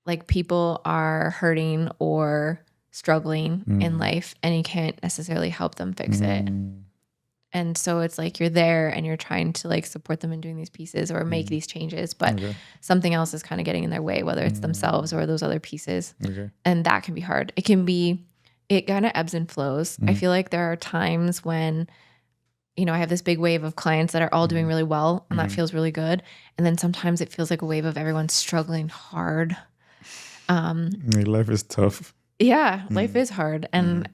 like people are hurting or struggling in life and you can't necessarily help them fix it. And so it's like you're there and you're trying to like support them in doing these pieces or make these changes, but something else is kind of getting in their way, whether it's themselves or those other pieces. And that can be hard. It kind of ebbs and flows. I feel like there are times when I have this big wave of clients that are all doing really well, and that feels really good. And then sometimes it feels like a wave of everyone struggling hard. Life is tough. Yeah, life is hard. And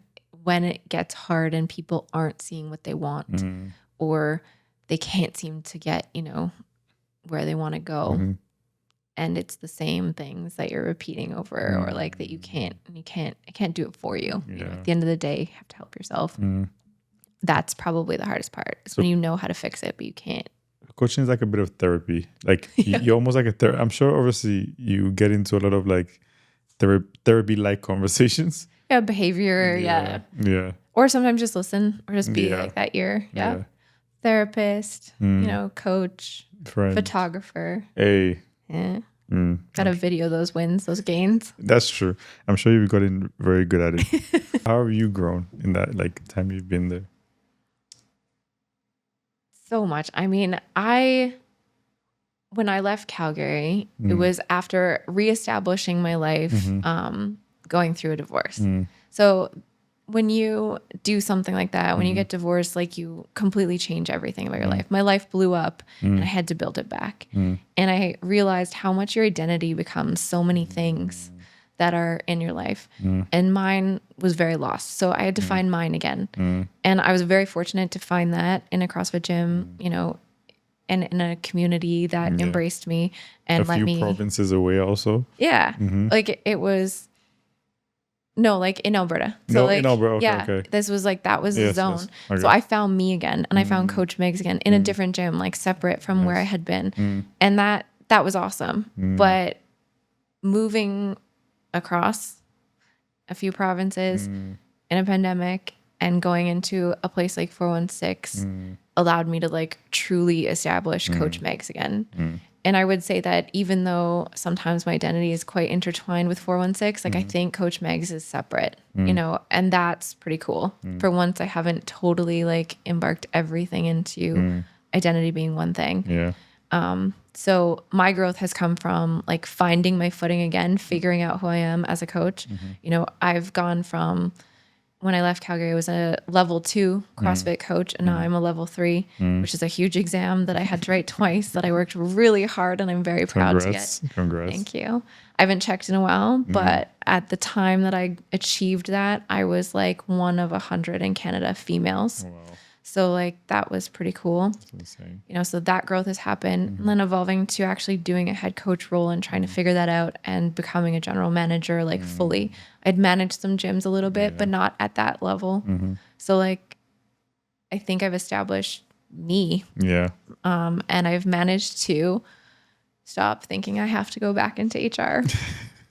when it gets hard and people aren't seeing what they want or they can't seem to get, where they want to go. And it's the same things that you're repeating over or like that I can't do it for you. At the end of the day, you have to help yourself. That's probably the hardest part. Is when you know how to fix it, but you can't. Coaching is like a bit of therapy. Like you're almost like I'm sure obviously you get into a lot of like therapy-like conversations. Yeah, behavior. Yeah. Or sometimes just listen or just be like that ear. Yeah. Therapist, coach, friend, photographer. Hey. Yeah. Gotta video those wins, those gains. That's true. I'm sure you've gotten very good at it. How have you grown in that like time you've been there? So much. I mean, I when I left Calgary, it was after reestablishing my life, going through a divorce. So when you do something like that, when you get divorced, like you completely change everything about your life. My life blew up and I had to build it back. And I realized how much your identity becomes so many things that are in your life. And mine was very lost. So I had to find mine again. And I was very fortunate to find that in a CrossFit gym, you know, and in a community that embraced me and let me. A few provinces away also. Yeah. Like it was. No, like in Alberta. So No, like, in Alberta. Okay, yeah, okay. this was like, that was the zone. Yes. Okay. So I found me again and I found Coach Megs again in a different gym, like separate from where I had been. And that was awesome. But moving across a few provinces in a pandemic and going into a place like 416 allowed me to like truly establish Coach Megs again. And I would say that even though sometimes my identity is quite intertwined with 416, like I think Coach Megs is separate, you know, and that's pretty cool. For once, I haven't totally like embarked everything into identity being one thing. Yeah. So my growth has come from like finding my footing again, figuring out who I am as a coach. You know, I've gone from when I left Calgary, I was a level 2 CrossFit coach, and now I'm a level 3, which is a huge exam that I had to write twice that I worked really hard and I'm very proud to get. Congrats. Thank you. I haven't checked in a while, but at the time that I achieved that, I was like one of 100 in Canada females. Oh, wow. So like that was pretty cool. That's insane. You know, so that growth has happened. And then evolving to actually doing a head coach role and trying to figure that out and becoming a general manager like fully. I'd managed some gyms a little bit, but not at that level. So like I think I've established me. Yeah. And I've managed to stop thinking I have to go back into HR.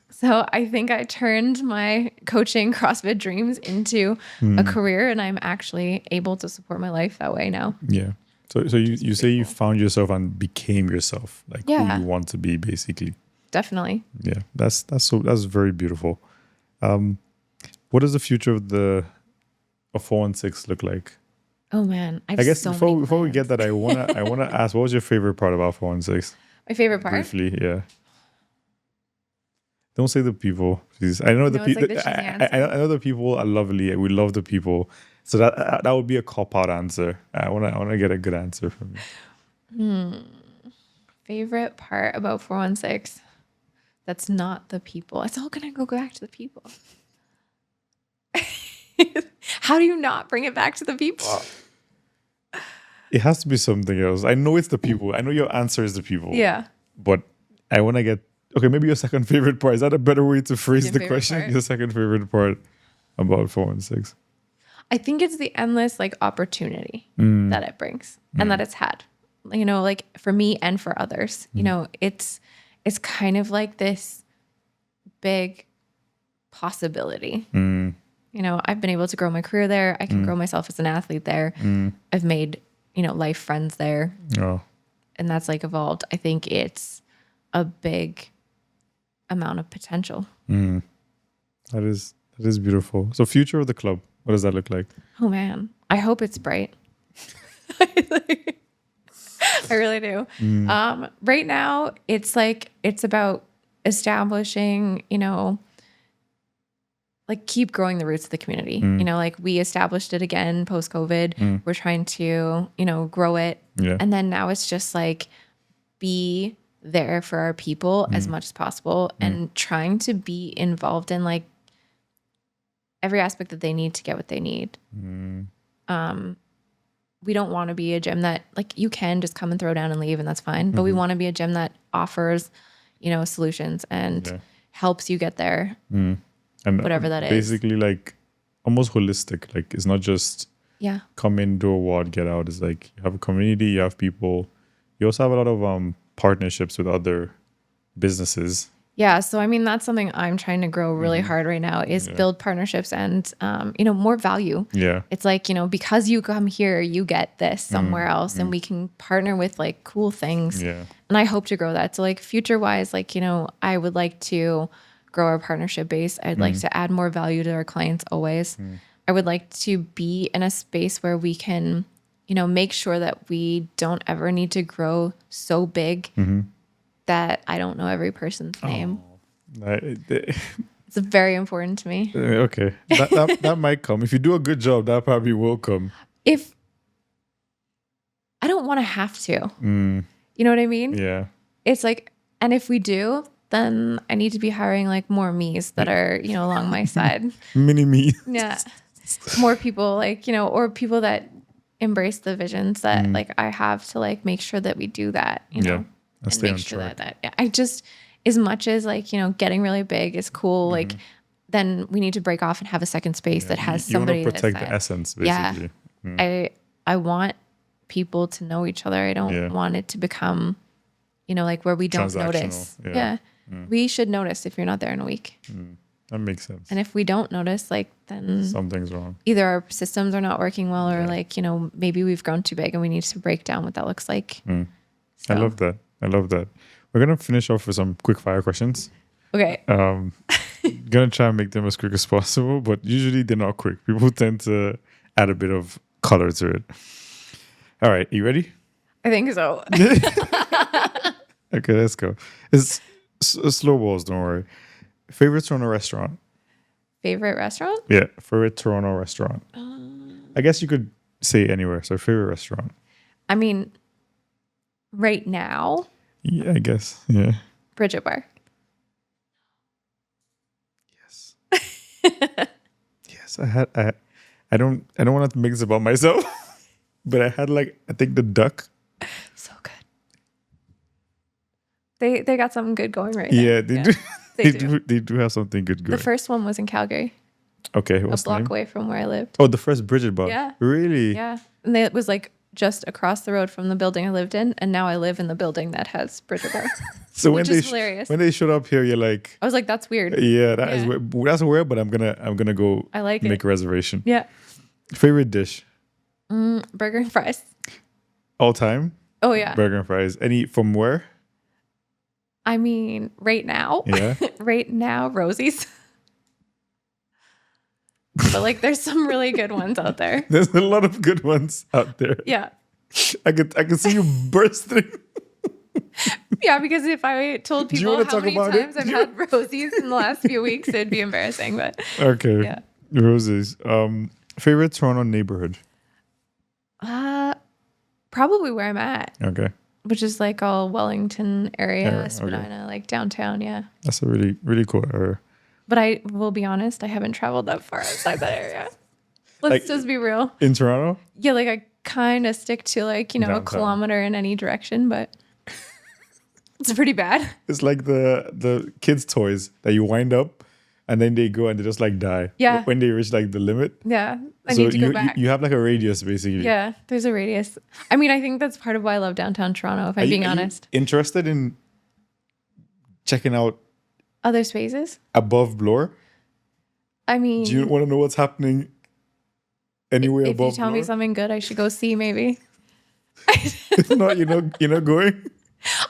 So I think I turned my coaching CrossFit dreams into a career, and I'm actually able to support my life that way now. Yeah. So you say you found yourself and became yourself, like who you want to be, basically. Definitely. Yeah. That's very beautiful. What does the future of 416 look like? Oh man, I guess before we get that, I wanna ask, what was your favorite part about 416? My favorite part? Briefly, yeah. Don't say the people, please. I know the people. Like I know the people are lovely. We love the people. So that would be a cop-out answer. I wanna get a good answer from you. Favorite part about 416? That's not the people. It's all gonna go back to the people. How do you not bring it back to the people? It has to be something else. I know it's the people. I know your answer is the people. Yeah. But I want to get... Okay, maybe your second favorite part. Is that a better way to phrase the question? Part? Your second favorite part about 416? I think it's the endless like opportunity that it brings and that it's had. You know, like for me and for others. You know, it's kind of like this big possibility. You know, I've been able to grow my career there. I can grow myself as an athlete there. I've made, you know, life friends there. Oh. And that's like evolved. I think it's a big amount of potential. That is beautiful. So future of the club, what does that look like? Oh man, I hope it's bright. I really do. Right now, it's about establishing, you know, like keep growing the roots of the community. You know, like we established it again post-COVID. We're trying to, you know, grow it. Yeah. And then now it's just like be there for our people as much as possible and trying to be involved in like every aspect that they need to get what they need. We don't want to be a gym that like you can just come and throw down and leave and that's fine. But we want to be a gym that offers, you know, solutions and helps you get there. And whatever that is. Basically like almost holistic. Like it's not just come in, do a WOD, get out. It's like you have a community, you have people. You also have a lot of partnerships with other businesses. Yeah. So, I mean, that's something I'm trying to grow really hard right now is build partnerships and, you know, more value. Yeah. It's like, you know, because you come here, you get this somewhere else and we can partner with like cool things. Yeah. And I hope to grow that. So like future wise, like, you know, I would like to grow our partnership base. I'd like to add more value to our clients always. I would like to be in a space where we can make sure that we don't ever need to grow so big that I don't know every person's name. It's very important to me. Okay. That might come. If you do a good job, that probably will come. If I don't want to have to. You know what I mean? Yeah. It's like, and if we do, then I need to be hiring like more me's that are, along my side. Mini me. Yeah. More people like, or people that embrace the visions that like I have to like make sure that we do that, Yeah. and make sure that I just, as much as like, getting really big is cool, like then we need to break off and have a second space that has somebody. You want to protect the essence, basically. Yeah. I want people to know each other. I don't want it to become, like where we don't notice. Yeah. We should notice if you're not there in a week. That makes sense. And if we don't notice, like then something's wrong. Either our systems are not working well or like, maybe we've grown too big and we need to break down what that looks like. So. I love that. We're going to finish off with some quick fire questions. Okay. Going to try and make them as quick as possible, but usually they're not quick. People tend to add a bit of color to it. All right. You ready? I think so. Okay, let's go. It's slow balls, don't worry. Favorite Toronto restaurant? Favorite restaurant? Yeah, favorite Toronto restaurant. I guess you could say anywhere. So favorite restaurant. I mean, right now. Yeah, I guess. Yeah. Bridget Bar. Yes. Yes, I don't want to mix about myself, but I had I think the duck. So good. They got something good going right now. Yeah, they do. They do have something good going. The first one was in Calgary. Okay, what's a block away from where I lived. Oh, the first Bridget Bar. Yeah. Really? Yeah. And it was like just across the road from the building I lived in, and now I live in the building that has Bridget Bar. So which is hilarious. When they showed up here, you're like, I was like, that's weird. Yeah, that's weird, but I'm gonna go. I like make a reservation. Yeah. Favorite dish? Burger and fries. All time? Oh yeah. Burger and fries. Any from where? I mean, right now. Yeah. Right now, Rosie's. But like, there's some really good ones out there. There's a lot of good ones out there. Yeah. I could see you bursting. Yeah, because if I told people how many times I've had Rosie's in the last few weeks, it'd be embarrassing. But okay. Yeah. Rosie's. Favorite Toronto neighborhood? Probably where I'm at. Okay. Which is like all Wellington area, Spadina, like downtown. Yeah. That's a really, really cool area. But I will be honest, I haven't traveled that far outside that area. Let's just be real. In Toronto? Yeah, like I kind of stick to like, downtown. A kilometer in any direction, but it's pretty bad. It's like the kids' toys that you wind up and then they go and they just like die. Yeah. When they reach like the limit. Yeah. I need to go back. You have like a radius basically. Yeah, there's a radius. I mean, I think that's part of why I love downtown Toronto, if I'm being honest. You interested in checking out other spaces? Above Bloor? I mean, do you want to know what's happening anywhere above Bloor? If you tell me something good, I should go see maybe. If not, you're not going?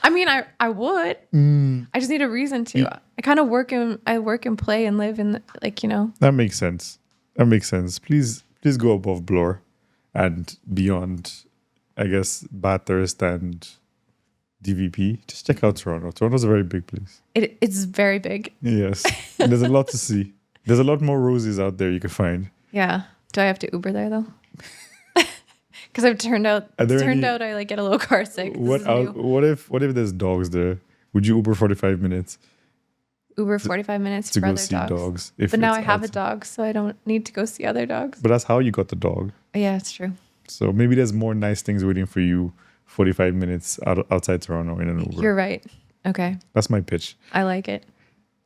I mean, I would. I just need a reason to. I kind of work and play and live in That makes sense. Please go above Bloor and beyond, I guess, Bathurst and DVP. Just check out Toronto. Toronto's a very big place. It's very big. Yes. And there's a lot to see. There's a lot more Roses out there you can find. Yeah. Do I have to Uber there though? Because I've turned out I like get a little car sick. What if there's dogs there? Would you Uber 45 minutes? Uber 45 minutes to for go other see dogs. But now I have a dog, so I don't need to go see other dogs. But that's how you got the dog. Yeah, it's true. So maybe there's more nice things waiting for you 45 minutes outside Toronto in an Uber. You're right. Okay. That's my pitch. I like it.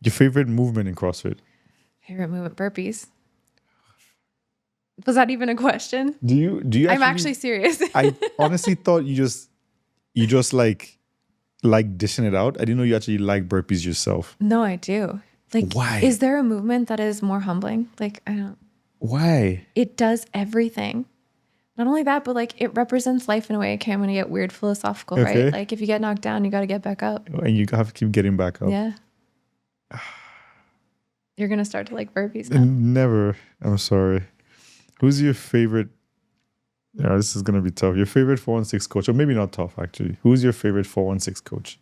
Your favorite movement in CrossFit? Favorite movement? Burpees. Was that even a question? Do you I'm actually serious. I honestly thought you just like dishing it out. I didn't know you actually like burpees yourself. No, I do. Like, why? Is there a movement that is more humbling? Like, I don't. Why? It does everything. Not only that, but like it represents life in a way. Okay, I'm gonna get weird philosophical, right? Like if you get knocked down, you got to get back up. And you have to keep getting back up. Yeah. You're gonna start to like burpees now. Never. I'm sorry. Who's your favorite Yeah, this is gonna be tough. Your favorite 416 coach, or maybe not tough actually. Who's your favorite 416 coach?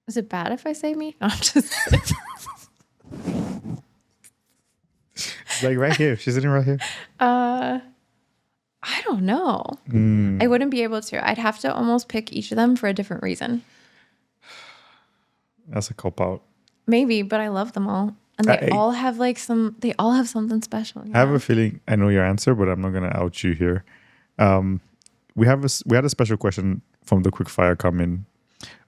Is it bad if I say me? No, I'm just kidding. It's like right here. She's sitting right here. I don't know. I wouldn't be able to. I'd have to almost pick each of them for a different reason. That's a cop out. Maybe, but I love them all. And they all have like they all have something special. I have a feeling I know your answer, but I'm not gonna out you here. We had a special question from the Quickfire come in.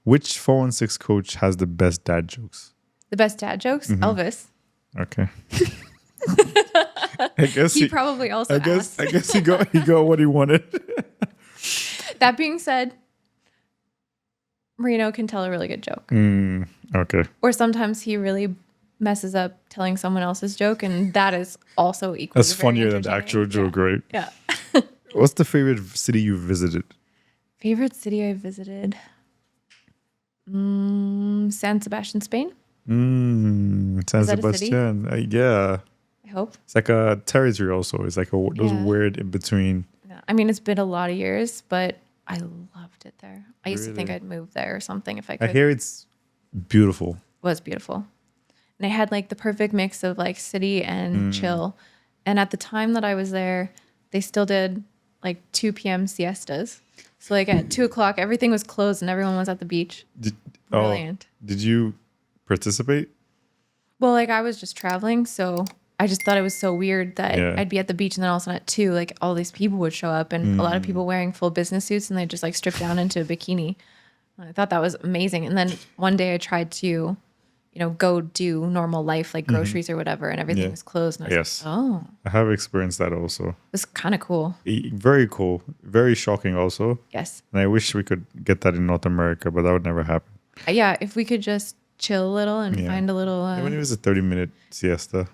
Which 416 coach has the best dad jokes? The best dad jokes? Elvis. Okay. I guess he probably also asked. I guess he got what he wanted. That being said, Marino can tell a really good joke. Okay. Or sometimes he really messes up telling someone else's joke, and that is also equally. That's funnier than the actual joke, right? Yeah. What's the favorite city you visited? Favorite city I visited? San Sebastian, Spain. San Sebastian. Yeah. I hope. It's like a territory also. It's like those weird in between. Yeah. I mean, it's been a lot of years, but I loved it there. I used to think Really? I'd move there or something if I could. I hear it's beautiful. It was beautiful. And I had like the perfect mix of like city and chill. And at the time that I was there, they still did like 2 p.m. siestas. So like at 2 o'clock, everything was closed and everyone was at the beach. Brilliant. Did you participate? Well, like I was just traveling, so I just thought it was so weird that I'd be at the beach and then all of a sudden at 2, like all these people would show up and a lot of people wearing full business suits and they just like strip down into a bikini. I thought that was amazing. And then one day I tried to, go do normal life, like groceries or whatever, and everything was closed. And I was like, oh. I have experienced that also. It's kind of cool. Very cool. Very shocking also. Yes. And I wish we could get that in North America, but that would never happen. Yeah, if we could just chill a little and find a little... Even if it was a 30-minute siesta.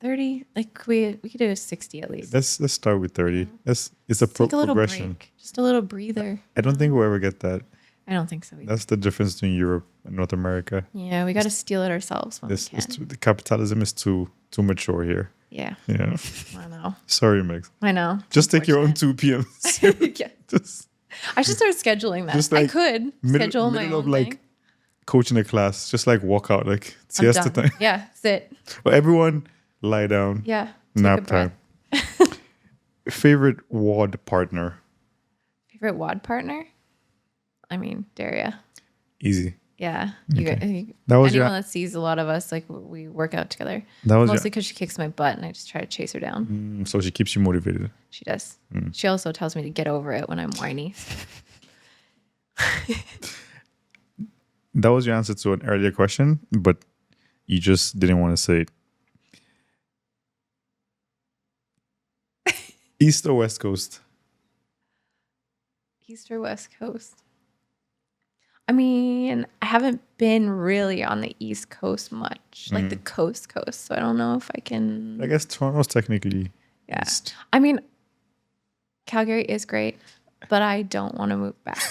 30? Like, we could do a 60 at least. Let's start with 30. It's a take a little progression. break. Just a little breather. I don't think we'll ever get that. I don't think so either. That's the difference between Europe and North America. Yeah, we got to steal it ourselves when we can. The capitalism is too mature here. Yeah. Yeah. I know. Sorry, Megs. I know. Just take your own 2 p.m. Yeah. Just, I should start scheduling that. just like I could schedule my middle own of like thing. coaching a class. Just like walk out, like I'm siesta done. time. Yeah, sit. Well, everyone lie down. Yeah. Take Nap a breath. time. Favorite WOD partner? Favorite WOD partner? I mean, Daria. Easy. Yeah. Okay. That was anyone that sees a lot of us, like we work out together. That was mostly because she kicks my butt and I just try to chase her down. So she keeps you motivated. She does. She also tells me to get over it when I'm whiny. That was your answer to an earlier question, but you just didn't want to say it. East or West Coast? East or West Coast? I mean, I haven't been really on the East Coast much, like the coast, so I don't know if I can. I guess Toronto's technically East. I mean, Calgary is great, but I don't want to move back.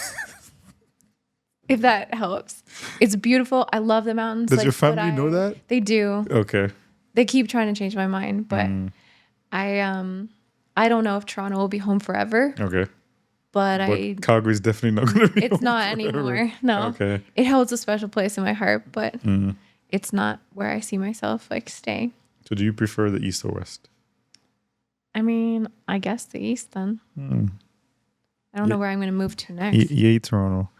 If that helps. It's beautiful. I love the mountains. Does your family know that? They do. Okay. They keep trying to change my mind, but I don't know if Toronto will be home forever. Okay. But Calgary's definitely not going to be. It's not anymore. No. Okay. It holds a special place in my heart, but it's not where I see myself like staying. So do you prefer the East or West? I mean, I guess the East then. I don't know where I'm going to move to next. Yay, Toronto.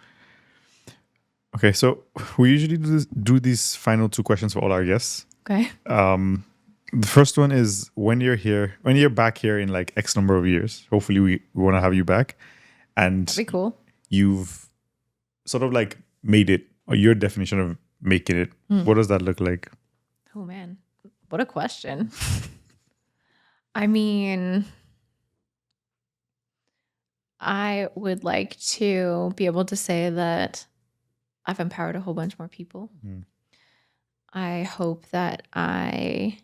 Okay, so we usually do these final 2 questions for all our guests. Okay. The first one is when you're back here in like X number of years, hopefully we want to have you back. And that'd be cool. You've sort of like made it, or your definition of making it. What does that look like? Oh man, what a question. I mean, I would like to be able to say that I've empowered a whole bunch more people. I hope that I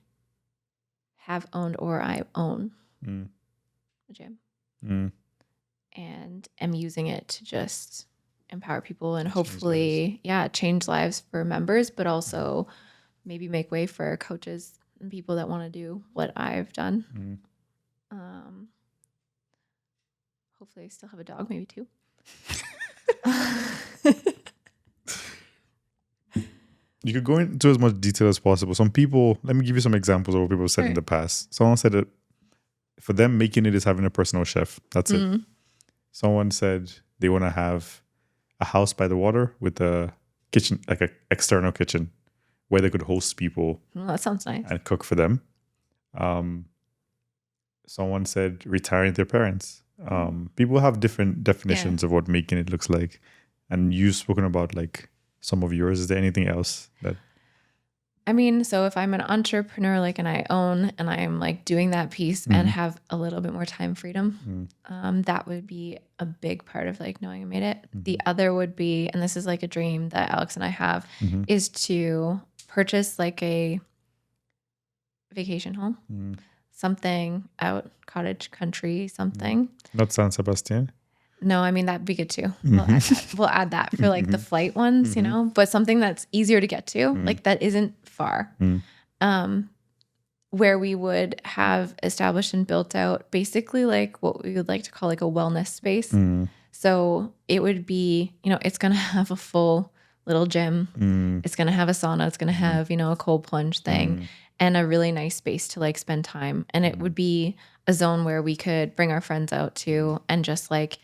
have owned or I own a gym. And am using it to just empower people and hopefully, change lives for members, but also maybe make way for coaches and people that want to do what I've done. hopefully I still have a dog, maybe 2. You could go into as much detail as possible. Some people, let me give you some examples of what people have said in the past. Someone said that for them, making it is having a personal chef. That's it. Someone said they want to have a house by the water with a kitchen, like an external kitchen where they could host people. Well, that sounds nice. And cook for them. Someone said retiring their parents. People have different definitions of what making it looks like. And you've spoken about like some of yours. Is there anything else that... I mean, so if I'm an entrepreneur, like, and I own and I'm like doing that piece and have a little bit more time freedom, that would be a big part of like knowing I made it. The other would be, and this is like a dream that Alex and I have, is to purchase like a vacation home, something out, cottage country, something. Not San Sebastian? No, I mean, that'd be good too. We'll add that for like the flight ones, you know, but something that's easier to get to, like that isn't far, where we would have established and built out basically like what we would like to call like a wellness space. So it would be, you know, it's going to have a full little gym. It's going to have a sauna. It's going to have, you know, a cold plunge thing and a really nice space to like spend time. And it would be a zone where we could bring our friends out to and just like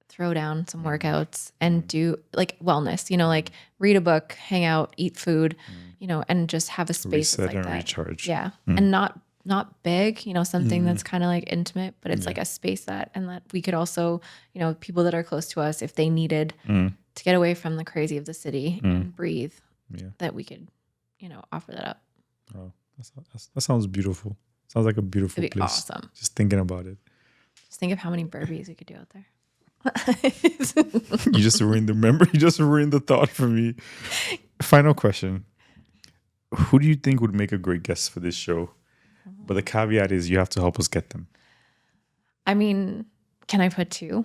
throw down some workouts and do like wellness, you know, like read a book, hang out, eat food, you know, and just have a space Reset like and that. recharge. Yeah. And not big, you know, something that's kind of like intimate, but it's like a space that we could also, you know, people that are close to us, if they needed to get away from the crazy of the city and breathe, that we could, you know, offer that up. Oh, that sounds beautiful. Sounds like a beautiful It'd be place. awesome. Just thinking about it. Just think of how many burpees we could do out there. You just ruined the memory. You just ruined the thought for me. Final question. Who do you think would make a great guest for this show? But the caveat is you have to help us get them. I mean, can I put 2?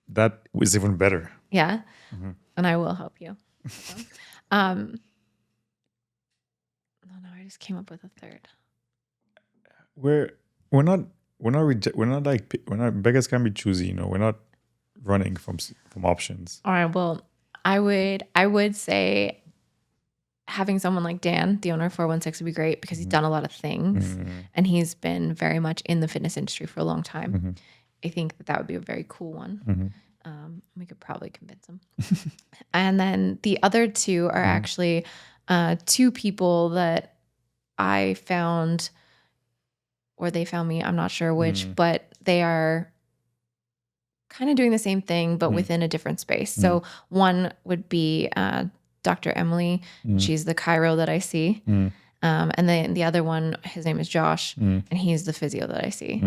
That is even better. Yeah. And I will help you. So, no, I just came up with a third. We're not beggars can't be choosy, you know. We're not running from options. All right. Well, I would say having someone like Dan, the owner of 416, would be great because he's done a lot of things and he's been very much in the fitness industry for a long time. I think that would be a very cool one. We could probably convince him. And then the other 2 are actually 2 people that I found, or they found me, I'm not sure which, but they are kind of doing the same thing, but within a different space. So one would be Dr. Emily. She's the chiro that I see. And then the other one, his name is Josh, and he's the physio that I see.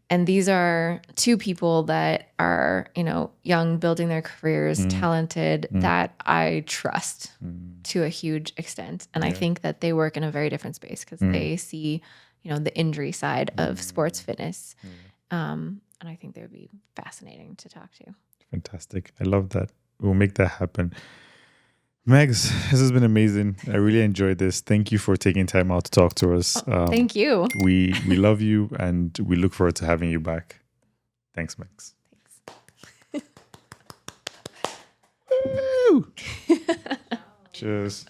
And these are 2 people that are, you know, young, building their careers, talented, that I trust to a huge extent. And I think that they work in a very different space because they see, you know, the injury side of sports fitness. And I think they would be fascinating to talk to. Fantastic. I love that. We'll make that happen. Megs, this has been amazing. I really enjoyed this. Thank you for taking time out to talk to us. Thank you. We love you and we look forward to having you back. Thanks, Megs. Thanks. Woo! Cheers.